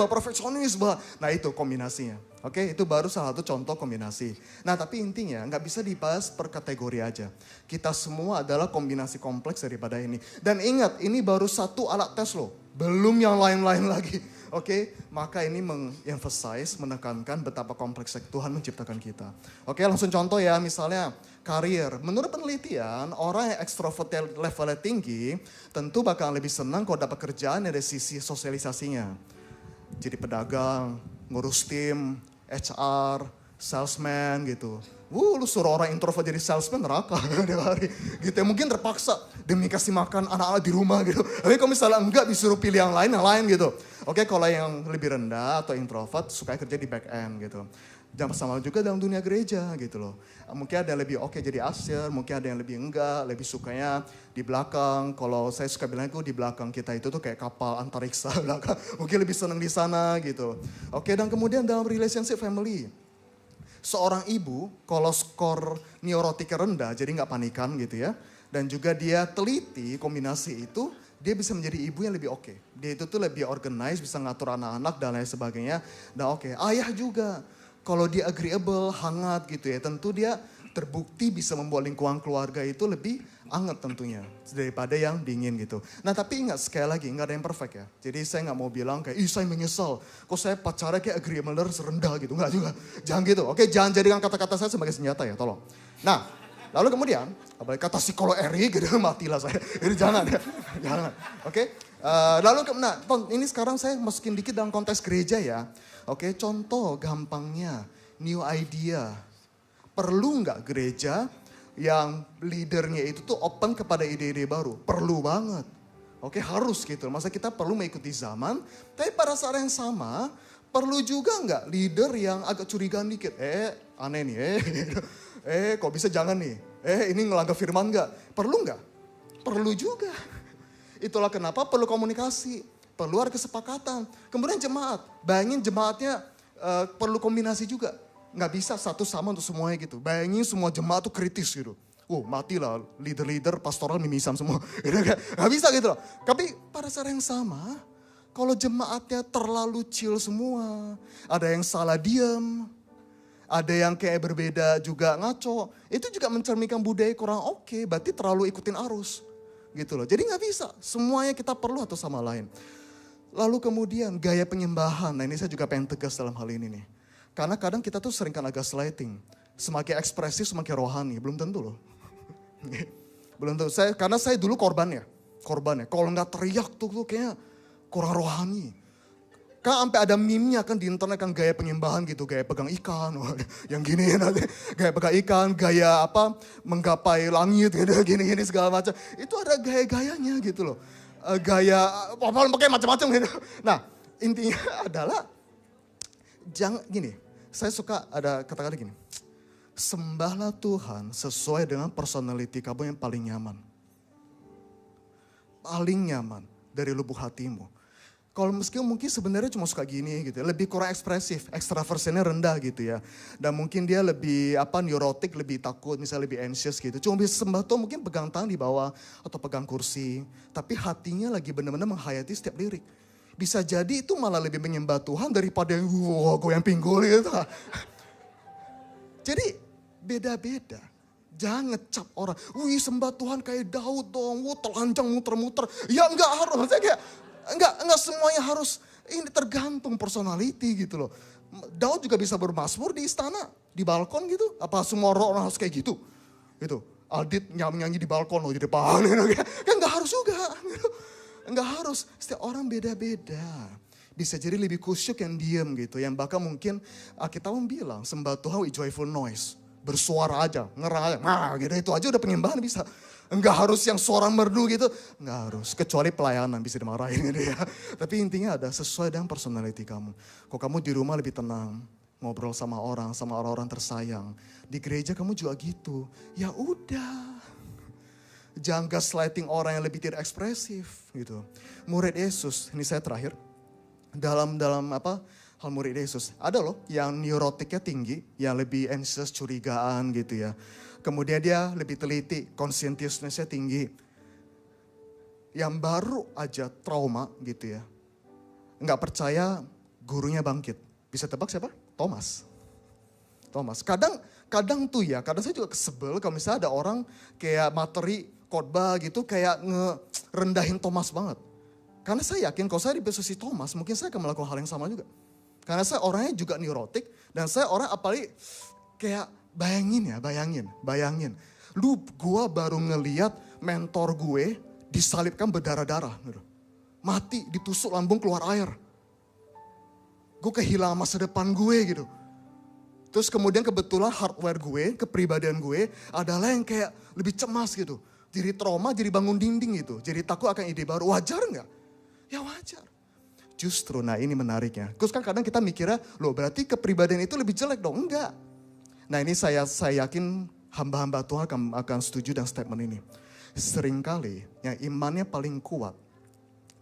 perfeksionis. Nah itu kombinasinya. Oke, itu baru salah satu contoh kombinasi. Nah tapi intinya nggak bisa dibahas per kategori aja. Kita semua adalah kombinasi kompleks daripada ini. Dan ingat, ini baru satu alat tes loh. Belum yang lain-lain lagi. Oke, maka ini mengemphasize, menekankan betapa kompleksnya Tuhan menciptakan kita. Oke, langsung contoh ya, misalnya karir. Menurut penelitian, orang yang ekstrovert levelnya tinggi, tentu bakal lebih senang kalau dapat kerjaan dari sisi sosialisasinya. Jadi pedagang, ngurus tim, HR, salesman gitu. Lu suruh orang introvert jadi salesman neraka hari gitu ya. Mungkin terpaksa demi kasih makan anak-anak di rumah gitu. Tapi kalau misalnya enggak disuruh pilih yang lain gitu. Oke, kalau yang lebih rendah atau introvert suka kerja di back end gitu. Jangan sama juga dalam dunia gereja gitu loh. Mungkin ada yang lebih oke jadi usher, mungkin ada yang lebih enggak, lebih sukanya di belakang. Kalau saya suka bilang itu di belakang kita itu tuh kayak kapal antariksa belakang. Mungkin lebih senang di sana gitu. Oke, dan kemudian dalam relationship family. Seorang ibu kalau skor neurotiknya rendah jadi nggak panikan gitu ya. Dan juga dia teliti kombinasi itu, dia bisa menjadi ibu yang lebih oke. Dia itu tuh lebih organized, bisa ngatur anak-anak dan lain sebagainya. Dan oke, ayah juga kalau dia agreeable, hangat gitu ya. Tentu dia terbukti bisa membuat lingkungan keluarga itu lebih hangat tentunya daripada yang dingin gitu. Nah tapi ingat sekali lagi nggak ada yang perfect ya. Jadi saya nggak mau bilang kayak saya menyesal kok saya pacarnya kayak agreeableness rendah gitu, nggak juga. Jangan gitu. Oke, jangan jadikan kata-kata saya sebagai senjata ya, tolong. Nah lalu kemudian apalagi kata psikolog Eri gitu matilah saya. Jadi jangan ya, jangan. Oke. Lalu ini sekarang saya masukin dikit dalam konteks gereja ya. Oke, contoh gampangnya new idea. Perlu nggak gereja yang leadernya itu tuh open kepada ide-ide baru? Perlu banget. Oke, harus gitu. Masa kita perlu mengikuti zaman, tapi pada saat yang sama perlu juga nggak leader yang agak curigaan dikit. Aneh nih, kok bisa jangan nih. Ini ngelanggar firman nggak? Perlu nggak? Perlu juga. Itulah kenapa perlu komunikasi, perlu ada kesepakatan. Kemudian jemaat, bayangin jemaatnya perlu kombinasi juga. Nggak bisa satu sama untuk semuanya gitu. Bayangin semua jemaat tuh kritis gitu. Matilah leader-leader pastoral mimisan semua. Nggak bisa gitu loh. Tapi pada saat yang sama, kalau jemaatnya terlalu chill semua, ada yang salah diam, ada yang kayak berbeda juga ngaco, itu juga mencerminkan budaya kurang oke, berarti terlalu ikutin arus. Gitu loh. Jadi nggak bisa, semuanya kita perlu atau sama lain. Lalu kemudian gaya penyembahan, nah ini saya juga pengen tegas dalam hal ini nih. Karena kadang kita tuh sering kan agak sliding. Semakin ekspresif semakin rohani. Belum tentu loh. Belum tentu. Karena saya dulu korban ya. Kalau nggak teriak tuh kayaknya kurang rohani. Kan sampai ada meme-nya kan di internet kan gaya penyembahan gitu. Gaya pegang ikan. Yang gini nanti. Gaya pegang ikan. Gaya menggapai langit gitu. Gini-gini segala macam. Itu ada gaya-gayanya gitu loh. Gaya pakai macam-macam gitu. Nah intinya adalah jangan gini. Saya suka ada kata-kata gini. Sembahlah Tuhan sesuai dengan personality kamu yang paling nyaman. Paling nyaman dari lubuk hatimu. Kalau mungkin sebenarnya cuma suka gini gitu ya. Lebih kurang ekspresif, ekstraversinya rendah gitu ya. Dan mungkin dia lebih neurotik, lebih takut, misalnya lebih anxious gitu. Cuma bisa sembah Tuhan mungkin pegang tangan di bawah atau pegang kursi. Tapi hatinya lagi benar-benar menghayati setiap lirik. Bisa jadi itu malah lebih menyembah Tuhan daripada yang goyang pinggul gitu. Jadi beda-beda. Jangan ngecap orang, sembah Tuhan kayak Daud dong, telanjang muter-muter. Ya enggak harus, maksudnya kayak enggak semuanya harus, ini tergantung personality gitu loh. Daud juga bisa bermazmur di istana, di balkon gitu. Apa semua orang harus kayak gitu? Gitu. Aldit nyanyi di balkon loh di depan. Kan enggak harus juga. Enggak harus, setiap orang beda-beda. bisa jadi lebih kusyuk yang diam gitu. Yang bahkan mungkin Alkitab bilang sembah Tuhan with joyful noise. Bersuara aja, ngerang, gitu. Itu aja udah penyembahan bisa. Enggak harus yang suara merdu gitu. Enggak harus, kecuali pelayanan bisa dimarahin gitu ya. Tapi intinya ada sesuai dengan personality kamu. Kok kamu di rumah lebih tenang, ngobrol sama orang-orang tersayang. Di gereja kamu juga gitu. Ya udah. Jangan gaslighting orang yang lebih tidak ekspresif gitu. Murid Yesus, ini saya terakhir. Dalam hal murid Yesus. Ada loh yang neurotiknya tinggi, yang lebih anxious, curigaan gitu ya. Kemudian dia lebih teliti, conscientiousness-nya tinggi. Yang baru aja trauma gitu ya. Nggak percaya gurunya bangkit. Bisa tebak siapa? Thomas. Kadang tuh ya, kadang saya juga kesebel kalau misalnya ada orang kayak materi khotbah gitu kayak ngerendahin Thomas banget. Karena saya yakin kalau saya di posisi Thomas, mungkin saya akan melakukan hal yang sama juga. Karena saya orangnya juga neurotik dan saya orang apalagi kayak bayangin. Gua baru ngeliat mentor gue disalibkan berdarah-darah gitu. Mati, ditusuk lambung keluar air. Gue kehilangan masa depan gue gitu. Terus kemudian kebetulan hardware gue, kepribadian gue adalah yang kayak lebih cemas gitu. Jadi trauma, jadi bangun dinding gitu. Jadi takut akan ide baru, wajar nggak? Ya wajar. Justru, nah ini menariknya. Terus kan kadang kita mikirnya, loh berarti kepribadian itu lebih jelek dong? Enggak. Nah ini saya yakin hamba-hamba Tuhan akan setuju dengan statement ini. Seringkali yang imannya paling kuat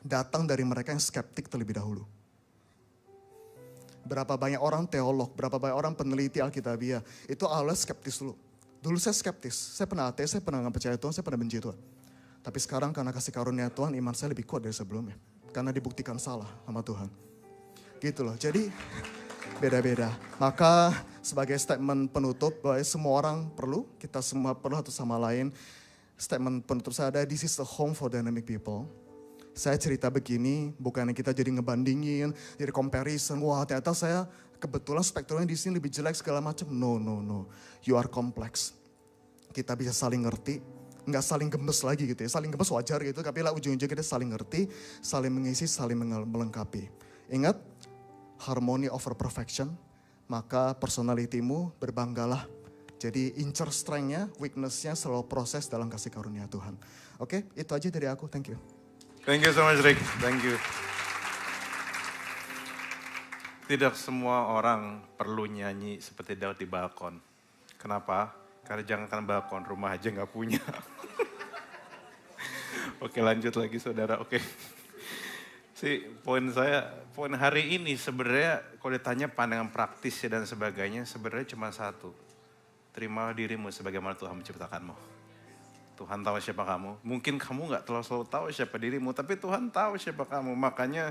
datang dari mereka yang skeptik terlebih dahulu. Berapa banyak orang teolog, berapa banyak orang peneliti Alkitabiah, itu awalnya skeptis dulu. Dulu saya skeptis, saya pernah ateis, saya pernah gak percaya Tuhan, saya pernah benci Tuhan. Tapi sekarang karena kasih karunia Tuhan, iman saya lebih kuat dari sebelumnya. Karena dibuktikan salah sama Tuhan. Gitu loh, jadi beda-beda. Maka sebagai statement penutup, bahwa semua orang perlu, kita semua perlu satu sama lain. Statement penutup saya ada, this is the home for dynamic people. Saya cerita begini, bukannya kita jadi ngebandingin, jadi comparison. Wah ternyata saya kebetulan spektrumnya di sini lebih jelek segala macam. No. You are complex. Kita bisa saling ngerti, nggak saling gemes lagi gitu ya. Saling gemes wajar gitu, tapi lah ujung-ujungnya kita saling ngerti, saling mengisi, saling melengkapi. Ingat, harmony over perfection, maka personalitimu berbanggalah. Jadi incer strength-nya, weakness-nya selalu proses dalam kasih karunia Tuhan. Oke, itu aja dari aku. Thank you. Thank you so much Rick, thank you. Tidak semua orang perlu nyanyi seperti Daud di balkon. Kenapa? Karena jangankan balkon, rumah aja gak punya. Oke lanjut lagi saudara, oke. Poin hari ini sebenarnya kalau ditanya pandangan praktis dan sebagainya, sebenarnya cuma satu. Terima dirimu sebagaimana Tuhan menciptakanmu. Tuhan tahu siapa kamu. Mungkin kamu gak selalu tahu siapa dirimu, tapi Tuhan tahu siapa kamu. Makanya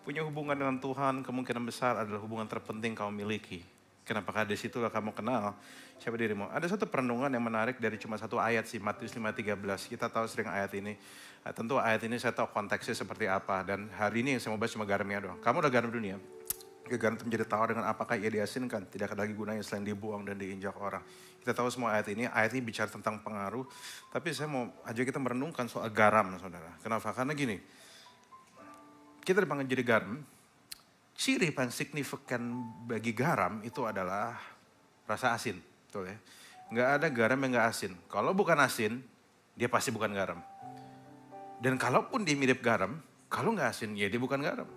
punya hubungan dengan Tuhan kemungkinan besar adalah hubungan terpenting kamu miliki. Kenapa? Karena di situlah kamu kenal siapa dirimu. Ada satu perenungan yang menarik dari cuma satu ayat sih, Matius 5:13. Kita tahu sering ayat ini. Nah, tentu ayat ini saya tahu konteksnya seperti apa. Dan hari ini yang saya mau bahas cuma garamnya doang. Kamu udah garam dunia. Garam itu menjadi tawar dengan apakah ia diasinkan. Tidak ada lagi gunanya selain dibuang dan diinjak orang. Kita tahu semua ayat ini bicara tentang pengaruh. Tapi saya mau ajak kita merenungkan soal garam, saudara. Kenapa? Karena gini, kita dipanggil jadi garam. Ciri paling signifikan bagi garam itu adalah rasa asin. Betul ya? Nggak ada garam yang nggak asin. Kalau bukan asin, dia pasti bukan garam. Dan kalaupun dia mirip garam, kalau nggak asin, ya dia bukan garam.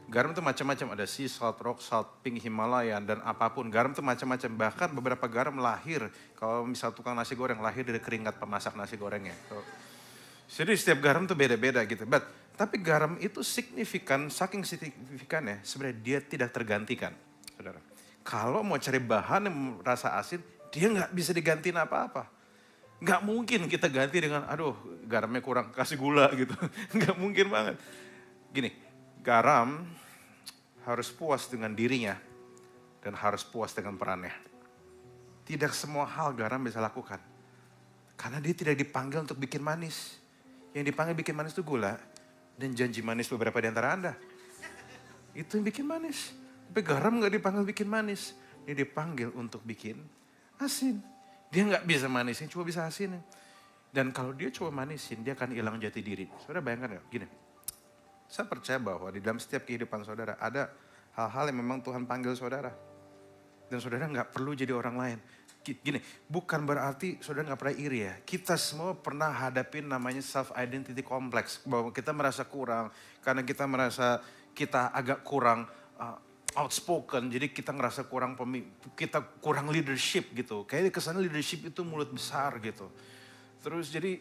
Garam itu macam-macam, ada sea salt, rock salt, pink Himalayan, dan apapun. Garam itu macam-macam, bahkan beberapa garam lahir. Kalau misal tukang nasi goreng, lahir dari keringat pemasak nasi gorengnya. Jadi setiap garam itu beda-beda gitu. Tapi garam itu signifikan, saking signifikannya, sebenarnya dia tidak tergantikan. Saudara. Kalau mau cari bahan yang rasa asin, dia nggak bisa digantiin apa-apa. Nggak mungkin kita ganti dengan, aduh garamnya kurang, kasih gula gitu. Nggak mungkin banget. Gini, garam harus puas dengan dirinya dan harus puas dengan perannya. Tidak semua hal garam bisa lakukan. Karena dia tidak dipanggil untuk bikin manis. Yang dipanggil bikin manis itu gula dan janji manis beberapa di antara Anda. Itu yang bikin manis. Tapi garam gak dipanggil bikin manis. Dia dipanggil untuk bikin asin. Dia gak bisa manisin, cuma bisa asinin. Dan kalau dia coba manisin, dia akan hilang jati diri. Saudara bayangkan gak? Gini. Saya percaya bahwa di dalam setiap kehidupan saudara ada hal-hal yang memang Tuhan panggil saudara. Dan saudara nggak perlu jadi orang lain. Gini, bukan berarti saudara nggak pernah iri ya. Kita semua pernah hadapin namanya self-identity complex. Bahwa kita merasa kurang, karena kita merasa kita agak kurang outspoken. Jadi kita ngerasa kita kurang leadership gitu. Kayaknya kesannya leadership itu mulut besar gitu. Terus jadi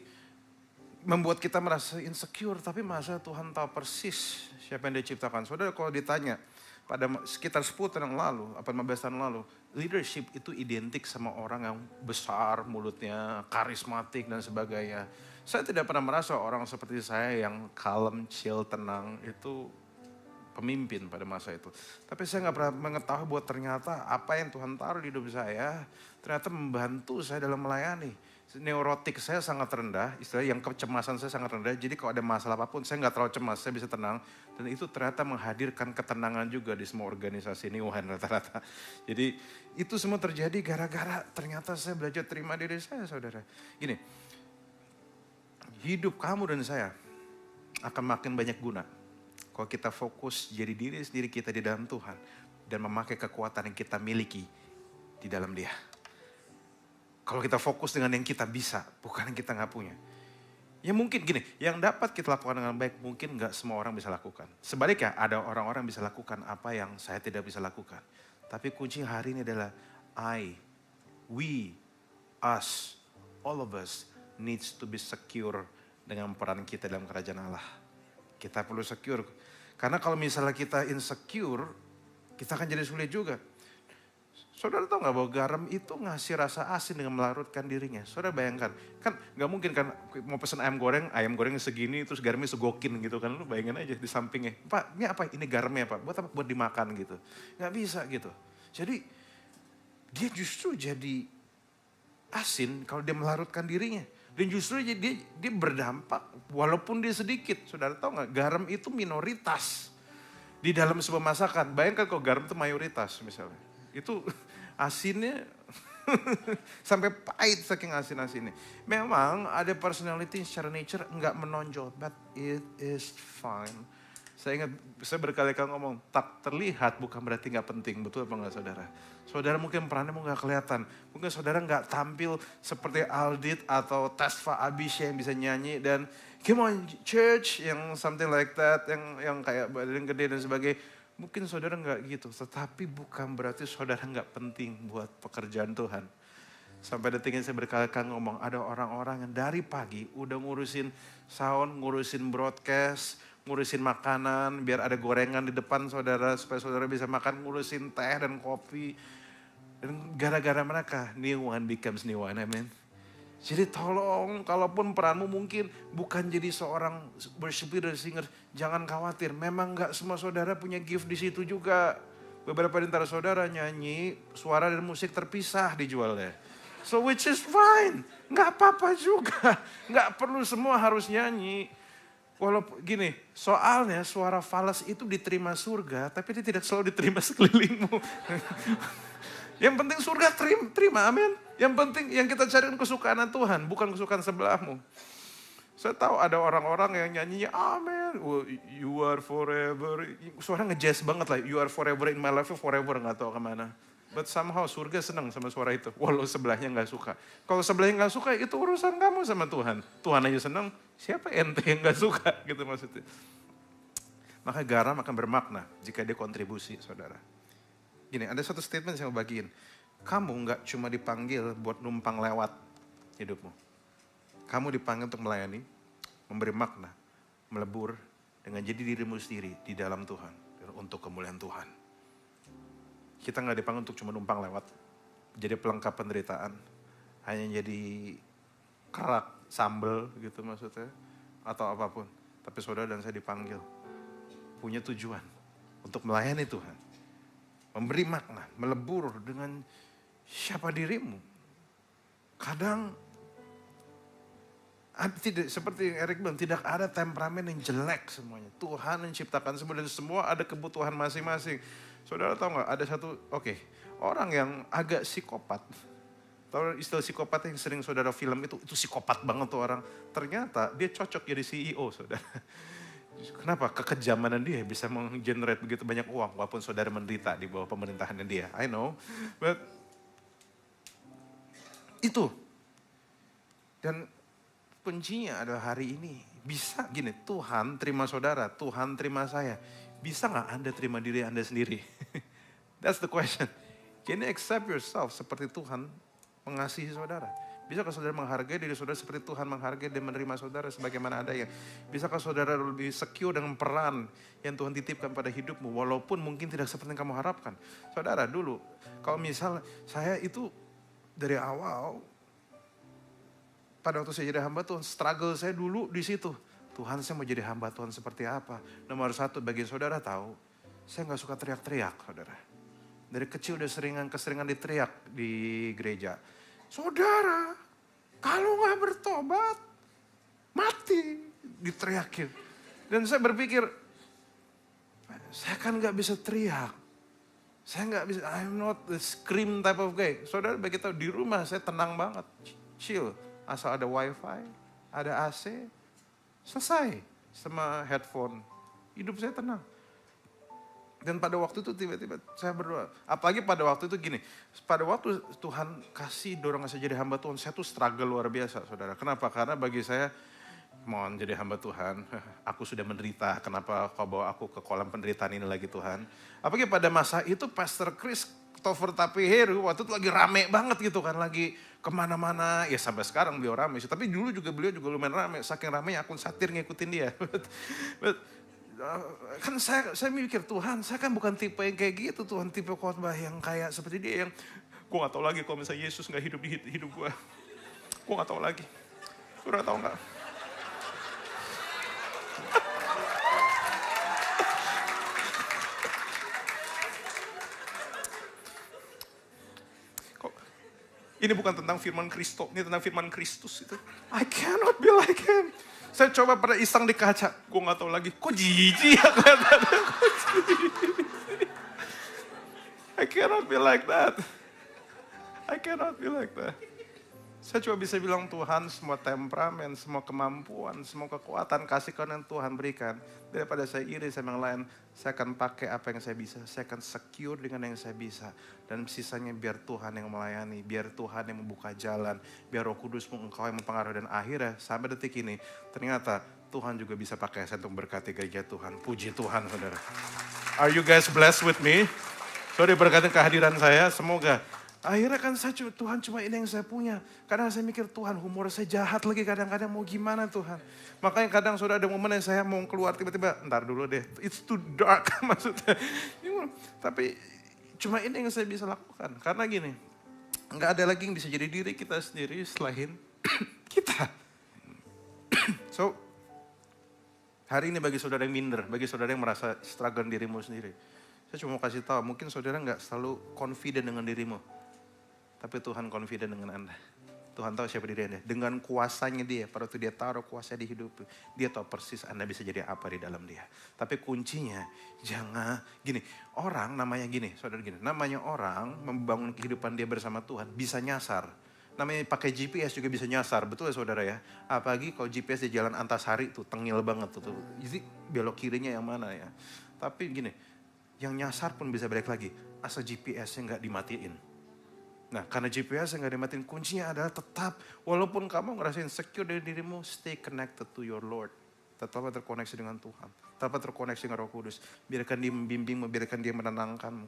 membuat kita merasa insecure, tapi masa Tuhan tahu persis siapa yang dia ciptakan. Saudara kalau ditanya pada sekitar 10 tahun yang lalu, 15 tahun lalu, leadership itu identik sama orang yang besar mulutnya, karismatik dan sebagainya. Saya tidak pernah merasa orang seperti saya yang kalem, chill, tenang itu pemimpin pada masa itu. Tapi saya nggak pernah mengetahui bahwa ternyata apa yang Tuhan taruh di hidup saya ternyata membantu saya dalam melayani. Neurotik saya sangat rendah, istilahnya yang kecemasan saya sangat rendah. Jadi kalau ada masalah apapun saya nggak terlalu cemas, saya bisa tenang. Dan itu ternyata menghadirkan ketenangan juga di semua organisasi ini rata-rata. Jadi itu semua terjadi gara-gara ternyata saya belajar terima diri saya, saudara. Gini, hidup kamu dan saya akan makin banyak guna kalau kita fokus jadi diri sendiri kita di dalam Tuhan dan memakai kekuatan yang kita miliki di dalam Dia. Kalau kita fokus dengan yang kita bisa, bukan yang kita nggak punya. Ya mungkin gini, yang dapat kita lakukan dengan baik mungkin nggak semua orang bisa lakukan. Sebaliknya ada orang-orang bisa lakukan apa yang saya tidak bisa lakukan. Tapi kunci hari ini adalah we, us, all of us needs to be secure dengan peran kita dalam kerajaan Allah. Kita perlu secure. Karena kalau misalnya kita insecure, kita akan jadi sulit juga. Saudara tahu gak bahwa garam itu ngasih rasa asin dengan melarutkan dirinya. Saudara bayangkan, kan gak mungkin kan mau pesen ayam goreng segini terus garamnya segokin gitu kan. Lu bayangin aja di sampingnya. Pak, ini apa? Ini garamnya Pak, buat apa? Buat dimakan gitu. Gak bisa gitu. Jadi dia justru jadi asin kalau dia melarutkan dirinya. Dan justru dia berdampak walaupun dia sedikit. Saudara tahu gak, garam itu minoritas di dalam sebuah masakan. Bayangkan kalau garam itu mayoritas misalnya. Itu asinnya sampai pahit saking asin-asinnya. Memang ada personality secara nature enggak menonjol, but it is fine. Saya berkali-kali ngomong, tak terlihat bukan berarti nggak penting, betul apa enggak saudara? Saudara mungkin perannya nggak kelihatan, mungkin saudara nggak tampil seperti Aldit atau Tasfa Abisha yang bisa nyanyi dan come on church yang something like that, yang kayak badan gede dan sebagainya. Mungkin saudara nggak gitu, tetapi bukan berarti saudara nggak penting buat pekerjaan Tuhan. Sampai detik ini saya berkali-kali ngomong, ada orang-orang yang dari pagi udah ngurusin sound, ngurusin broadcast, ngurusin makanan, biar ada gorengan di depan saudara, supaya saudara bisa makan, ngurusin teh dan kopi. Dan gara-gara mereka, new one becomes new one, amen. Jadi tolong, kalaupun peranmu mungkin bukan jadi seorang worship leader, singer, jangan khawatir. Memang gak semua saudara punya gift di situ juga. Beberapa di antara saudara nyanyi, suara dan musik terpisah dijualnya. So which is fine, gak apa-apa juga. Gak perlu semua harus nyanyi. Walaupun gini, soalnya suara falas itu diterima surga, tapi dia tidak selalu diterima sekelilingmu. Yang penting surga terima, amin. Yang penting yang kita cari kesukaan Tuhan, bukan kesukaan sebelahmu. Saya tahu ada orang-orang yang nyanyinya amin, you are forever. Suara ngejazz banget lah, you are forever in my life, forever gak tahu kemana. But somehow surga senang sama suara itu, walau sebelahnya gak suka. Kalau sebelahnya gak suka, itu urusan kamu sama Tuhan. Tuhan aja senang, siapa ente yang gak suka gitu maksudnya. Maka garam akan bermakna jika dia kontribusi, saudara. Gini, ada satu statement yang saya mau bagiin. Kamu gak cuma dipanggil buat numpang lewat hidupmu. Kamu dipanggil untuk melayani, memberi makna, melebur dengan jadi dirimu sendiri di dalam Tuhan. Dan untuk kemuliaan Tuhan. Kita gak dipanggil untuk cuma numpang lewat. Jadi pelengkap penderitaan. Hanya jadi kerak, sambel gitu maksudnya. Atau apapun. Tapi saudara dan saya dipanggil. Punya tujuan. Untuk melayani Tuhan. Memberi makna, melebur dengan siapa dirimu. Kadang, seperti Eric bilang, tidak ada temperamen yang jelek semuanya. Tuhan yang ciptakan semua dan semua ada kebutuhan masing-masing. Saudara tahu gak, ada satu, orang yang agak psikopat. Tahu istilah psikopat yang sering saudara film itu psikopat banget tuh orang. Ternyata dia cocok jadi CEO saudara. Kenapa? Kekejaman dia bisa menggenerate begitu banyak uang walaupun saudara menderita di bawah pemerintahannya dia. I know, but itu. Dan kuncinya adalah hari ini. Bisa gini, Tuhan terima saudara, Tuhan terima saya. Bisa gak Anda terima diri Anda sendiri? That's the question. Can you accept yourself seperti Tuhan mengasihi saudara? Bisakah saudara menghargai diri saudara seperti Tuhan menghargai dan menerima saudara sebagaimana adanya? Bisakah saudara lebih secure dengan peran yang Tuhan titipkan pada hidupmu walaupun mungkin tidak seperti yang kamu harapkan? Saudara dulu, kalau misal saya itu dari awal, pada waktu saya jadi hamba Tuhan, struggle saya dulu di situ. Tuhan, saya mau jadi hamba Tuhan seperti apa? Nomor satu, bagi saudara tahu, saya gak suka teriak-teriak, saudara. Dari kecil udah keseringan diteriak di gereja. Saudara, kalau gak bertobat, mati, diteriakin. Dan saya berpikir, saya kan gak bisa teriak. Saya gak bisa, I'm not the scream type of guy. Saudara, bagi tahu di rumah saya tenang banget, chill. Asal ada wifi, ada AC, selesai. Sama headphone, hidup saya tenang. Dan pada waktu itu tiba-tiba saya berdoa. Apalagi pada waktu itu gini. Pada waktu Tuhan kasih dorongan saya jadi hamba Tuhan. Saya tuh struggle luar biasa saudara. Kenapa? Karena bagi saya, mohon jadi hamba Tuhan. Aku sudah menderita. Kenapa kau bawa aku ke kolam penderitaan ini lagi Tuhan. Apalagi pada masa itu Pastor Christopher Tapiheru. Waktu itu lagi rame banget gitu kan. Lagi kemana-mana. Ya sampai sekarang beliau rame. Tapi dulu juga beliau juga lumayan rame. Saking ramenya akun satir ngikutin dia. Kan saya mikir Tuhan, saya kan bukan tipe yang kayak gitu Tuhan, tipe khotbah yang kayak seperti dia yang gue gak tahu lagi kalau misalnya Yesus gak hidup di hidup gue gak tahu lagi. Udah tahu gak? Ini bukan tentang firman Kristus, ini tentang firman Kristus itu. I cannot be like him. Saya coba pada iseng di kaca, gue gak tahu lagi, kok jijik ya kelihatannya, kok jijik. I cannot be like that. I cannot be like that. Saya cuma bisa bilang Tuhan semua temperamen, semua kemampuan, semua kekuatan, kasih karunia yang Tuhan berikan. Daripada saya iri sama yang lain, saya akan pakai apa yang saya bisa. Saya akan secure dengan yang saya bisa. Dan sisanya biar Tuhan yang melayani, biar Tuhan yang membuka jalan, biar Roh Kudus engkau yang mempengaruhi. Dan akhirnya sampai detik ini, ternyata Tuhan juga bisa pakai saya untuk berkati gereja Tuhan. Puji Tuhan saudara. Are you guys blessed with me? Sorry berkati kehadiran saya, semoga. Akhirnya kan Tuhan cuma ini yang saya punya. Kadang saya mikir Tuhan humor saya jahat lagi kadang-kadang mau gimana Tuhan. Makanya kadang sudah ada momen yang saya mau keluar tiba-tiba, ntar dulu deh, it's too dark maksudnya. Tapi cuma ini yang saya bisa lakukan. Karena gini, gak ada lagi yang bisa jadi diri kita sendiri selain kita. So, hari ini bagi saudara yang minder, bagi saudara yang merasa struggle dirimu sendiri. Saya cuma mau kasih tahu, mungkin saudara gak selalu confident dengan dirimu. Tapi Tuhan confident dengan Anda. Tuhan tahu siapa diri Anda. Dengan kuasanya dia, pada waktu dia taruh kuasa di hidup, dia tahu persis Anda bisa jadi apa di dalam dia. Tapi kuncinya, jangan, gini, orang namanya gini, saudara gini, namanya orang membangun kehidupan dia bersama Tuhan, bisa nyasar. Namanya pakai GPS juga bisa nyasar, betul ya saudara ya? Apalagi kalau GPS di jalan Antasari tuh, tengil banget tuh. Jadi belok kirinya yang mana ya? Tapi gini, yang nyasar pun bisa balik lagi, asal GPS-nya nggak dimatiin. Nah, karena GPS yang gak dimatiin, kuncinya adalah tetap, walaupun kamu ngerasain secure dari dirimu, stay connected to your Lord. Tetap terkoneksi dengan Tuhan. Tetap terkoneksi dengan Roh Kudus. Biarkan dia membimbingmu, biarkan dia menenangkanmu.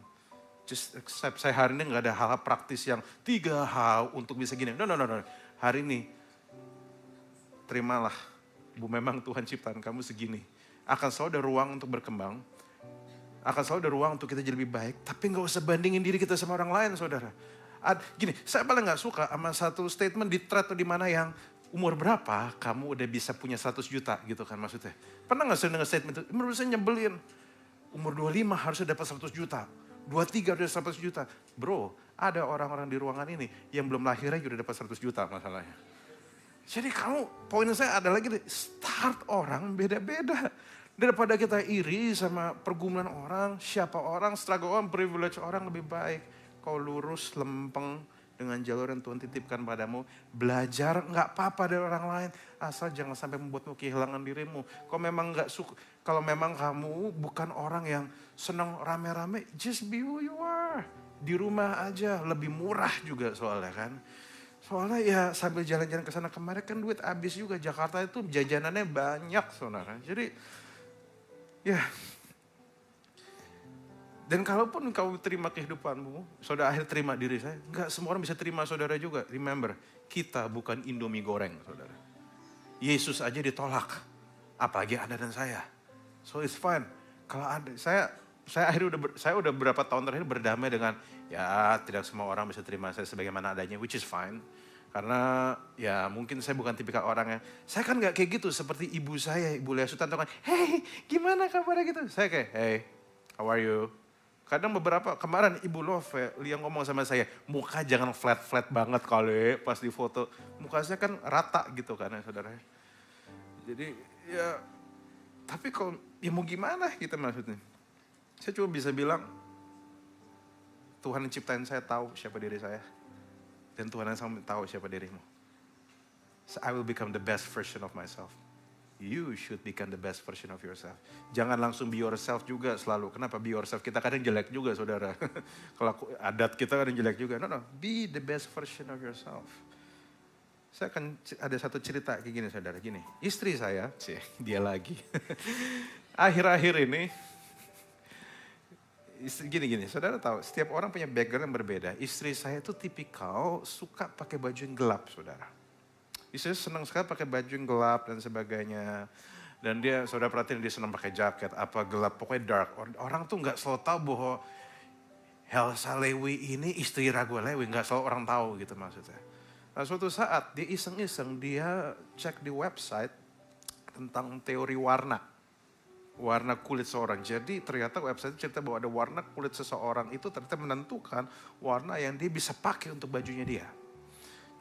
Just accept, saya hari ini gak ada hal praktis yang 3 hal untuk bisa gini. No. Hari ini, terimalah, memang Tuhan ciptaan kamu segini. Akan selalu ada ruang untuk berkembang. Akan selalu ada ruang untuk kita jadi lebih baik. Tapi gak usah bandingin diri kita sama orang lain, saudara. Gini, saya paling gak suka sama satu statement di thread atau di mana yang umur berapa kamu udah bisa punya 100 juta gitu kan maksudnya. Pernah gak sering dengar statement itu? Menurut saya nyebelin. Umur 25 harusnya dapat 100 juta. 23 udah 100 juta. Bro, ada orang-orang di ruangan ini yang belum lahirnya udah dapat 100 juta masalahnya. Jadi kamu, poin saya adalah gini, start orang beda-beda. Daripada kita iri sama pergumulan orang, siapa orang, struggle orang, privilege orang lebih baik. Kau lurus, lempeng, dengan jalur yang Tuhan titipkan padamu. Belajar nggak apa-apa dari orang lain, asal jangan sampai membuatmu kehilangan dirimu. Kalau memang kamu bukan orang yang senang rame-rame, just be who you are. Di rumah aja, lebih murah juga soalnya kan. Soalnya ya sambil jalan-jalan ke sana kemarin kan duit habis juga. Jakarta itu jajanannya banyak saudara. Jadi ya. Dan kalaupun kau terima kehidupanmu, saudara akhir terima diri saya. Enggak semua orang bisa terima saudara juga. Remember, kita bukan Indomie goreng saudara. Yesus aja ditolak. Apalagi Anda dan saya. So it's fine. Kalau ada, saya udah berapa tahun terakhir berdamai dengan ya tidak semua orang bisa terima saya sebagaimana adanya, which is fine. Karena ya mungkin saya bukan tipikal orang yang, saya kan gak kayak gitu seperti ibu saya, Ibu Lea Sutanto kan, hey gimana kabarnya gitu. Saya kayak, hey how are you? Kadang beberapa, kemarin Ibu Love, Lia ngomong sama saya, muka jangan flat-flat banget kali pas di foto. Muka saya kan rata gitu kan ya saudara. Jadi ya, tapi kalau, ya mau gimana gitu maksudnya. Saya cuma bisa bilang, Tuhan yang ciptain saya tahu siapa diri saya. Dan Tuhan yang sama tahu siapa dirimu. So I will become the best version of myself. You should become the best version of yourself. Jangan langsung be yourself juga selalu. Kenapa be yourself? Kita kadang jelek juga saudara. Kalau adat kita kadang jelek juga. No, be the best version of yourself. Saya akan ada satu cerita kayak gini saudara. Gini, istri saya, dia lagi. Akhir-akhir ini, gini, saudara tahu setiap orang punya background yang berbeda. Istri saya itu tipikal suka pakai baju yang gelap saudara. Istri senang sekali pakai baju yang gelap dan sebagainya. Dan dia, saudara perhatiin dia senang pakai jaket, apa gelap, pokoknya dark. Orang tuh gak selalu tahu bahwa Helsa Lewi ini istri Ragu Lewi, gak selalu orang tahu gitu maksudnya. Nah suatu saat dia iseng-iseng, dia cek di website tentang teori warna kulit seorang. Jadi ternyata website cerita bahwa ada warna kulit seseorang itu ternyata menentukan warna yang dia bisa pakai untuk bajunya dia.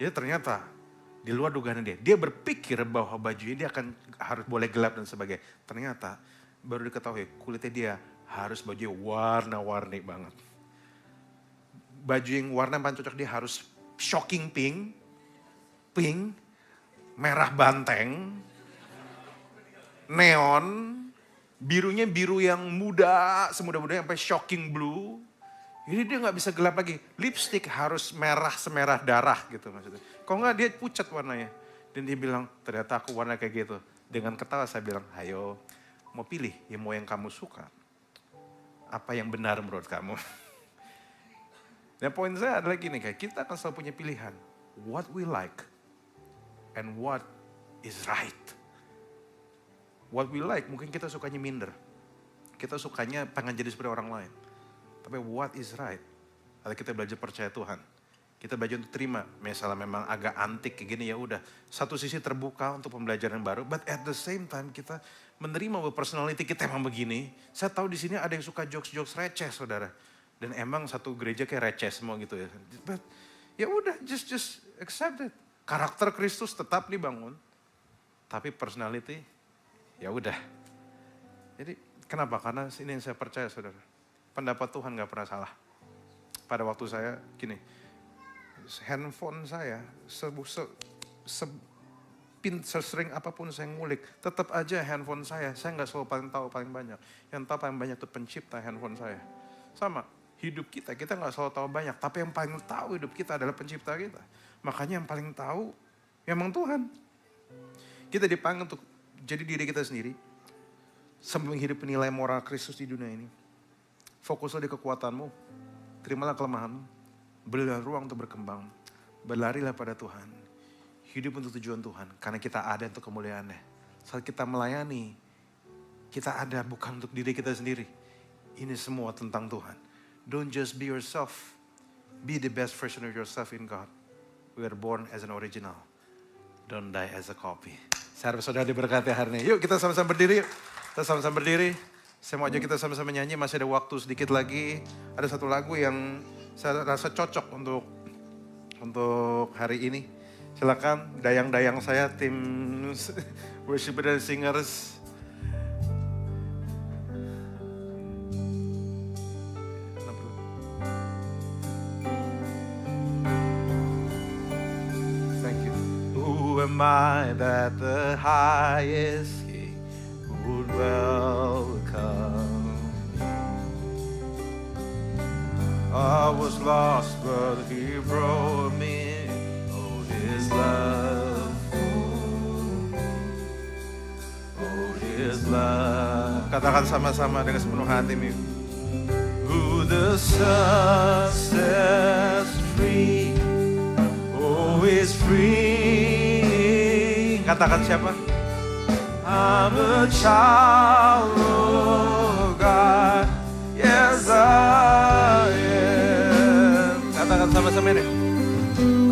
Jadi ternyata di luar dugaan dia berpikir bahwa bajunya dia harus boleh gelap dan sebagainya. Ternyata baru diketahui kulitnya dia harus baju warna-warni banget. Baju yang warna paling cocok dia harus shocking pink, merah banteng, neon, birunya biru yang muda, semudah-mudahnya sampai shocking blue. Jadi dia gak bisa gelap lagi. Lipstick harus merah semerah darah gitu maksudnya. Kalau gak dia pucat warnanya. Dan dia bilang, ternyata aku warna kayak gitu. Dengan ketawa saya bilang, ayo mau pilih ya mau yang kamu suka. Apa yang benar menurut kamu? Dan poin saya adalah gini, kayak kita akan selalu punya pilihan. What we like and what is right. What we like, mungkin kita sukanya minder. Kita sukanya pengen jadi seperti orang lain. Tapi what is right? Kalau kita belajar percaya Tuhan. Kita belajar untuk terima. Misalnya memang agak antik kayak gini ya udah. Satu sisi terbuka untuk pembelajaran baru. But at the same time kita menerima bahwa personality kita emang begini. Saya tahu di sini ada yang suka jokes-jokes receh saudara. Dan emang satu gereja kayak receh semua gitu ya. But ya udah just accept it. Karakter Kristus tetap dibangun. Tapi personality ya udah. Jadi kenapa? Karena ini yang saya percaya saudara. Pendapat Tuhan gak pernah salah. Pada waktu saya gini, handphone saya sesering apapun saya ngulik, tetap aja handphone saya gak selalu paling tahu paling banyak. Yang tahu paling banyak itu pencipta handphone saya. Sama, hidup kita gak selalu tahu banyak, tapi yang paling tahu hidup kita adalah pencipta kita. Makanya yang paling tahu, memang Tuhan. Kita dipanggil untuk jadi diri kita sendiri, sambil menghidup nilai moral Kristus di dunia ini. Fokuslah di kekuatanmu, terimalah kelemahanmu, berilah ruang untuk berkembang, berlarilah pada Tuhan, hidup untuk tujuan Tuhan, karena kita ada untuk kemuliaan-Nya. Saat kita melayani, kita ada bukan untuk diri kita sendiri. Ini semua tentang Tuhan. Don't just be yourself, be the best version of yourself in God. We are born as an original, don't die as a copy. Saya harap saudara diberkati hari ini. Yuk kita sama-sama berdiri, kita sama-sama berdiri. Saya mau ajak kita sama-sama nyanyi, masih ada waktu sedikit lagi. Ada satu lagu yang saya rasa cocok untuk hari ini. Silakan dayang-dayang saya, tim worship dan singers. am I that the highest King would welcome me? I was lost, but He brought me. Oh, His love for me. Oh, His love. Katakan sama-sama dengan sepenuh hati. Who the Son sets free, oh, is free. Katakan siapa? I'm a child of God. Yes, I am. Katakan sama-sama ini.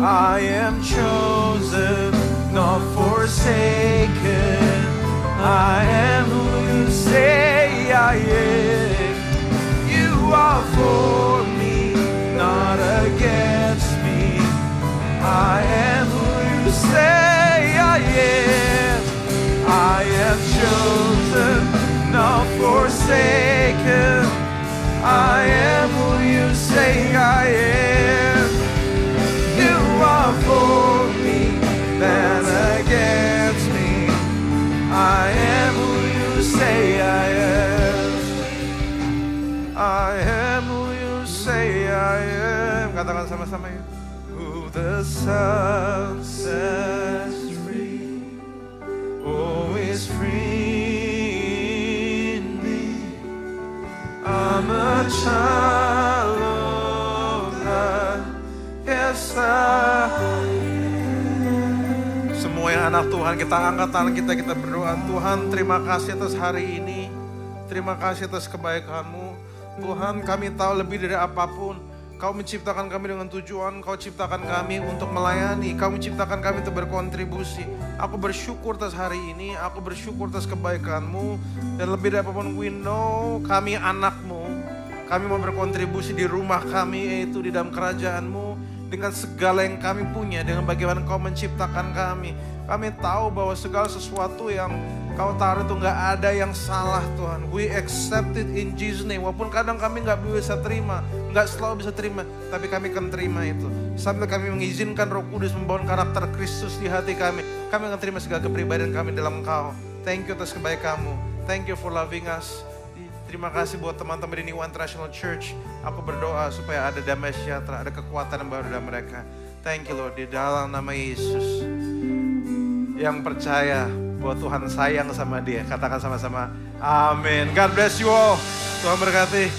I am chosen, not forsaken. I am who you say I am. You are for me, not against me. I am who you say I am. I am chosen, not forsaken. I am who you say I am. You are for me, than against me. I am who you say I am. I am who you say I am. Katakan sama-sama ya. Who the Son sets free, oh, is free in me. I'm a child of God. Yes, I am. Semua yang anak Tuhan, kita angkat tangan kita berdoa. Tuhan, terima kasih atas hari ini. Terima kasih atas kebaikan-Mu. Tuhan, kami tahu lebih dari apapun, Kau menciptakan kami dengan tujuan, Kau ciptakan kami untuk melayani, Kau menciptakan kami untuk berkontribusi. Aku bersyukur atas hari ini, aku bersyukur atas kebaikan-Mu, dan lebih dari apapun, we know kami anak-Mu, kami mau berkontribusi di rumah kami, yaitu di dalam kerajaan-Mu, dengan segala yang kami punya, dengan bagaimana Kau menciptakan kami. Kami tahu bahwa segala sesuatu yang Kau taruh itu gak ada yang salah Tuhan. We accept it in Jesus name. Walaupun kadang kami gak bisa terima, gak selalu bisa terima, tapi kami akan terima itu. Sambil kami mengizinkan Roh Kudus membangun karakter Kristus di hati kami akan terima segala kepribadian kami dalam Engkau. Thank you atas kebaikan-Mu. Thank you for loving us. Terima kasih buat teman-teman di New International Church. Aku berdoa supaya ada damai sejahtera, ada kekuatan yang baru dalam mereka. Thank you Lord, di dalam nama Yesus. Yang percaya bahwa Tuhan sayang sama dia, katakan sama-sama amin. God bless you all. Tuhan berkati.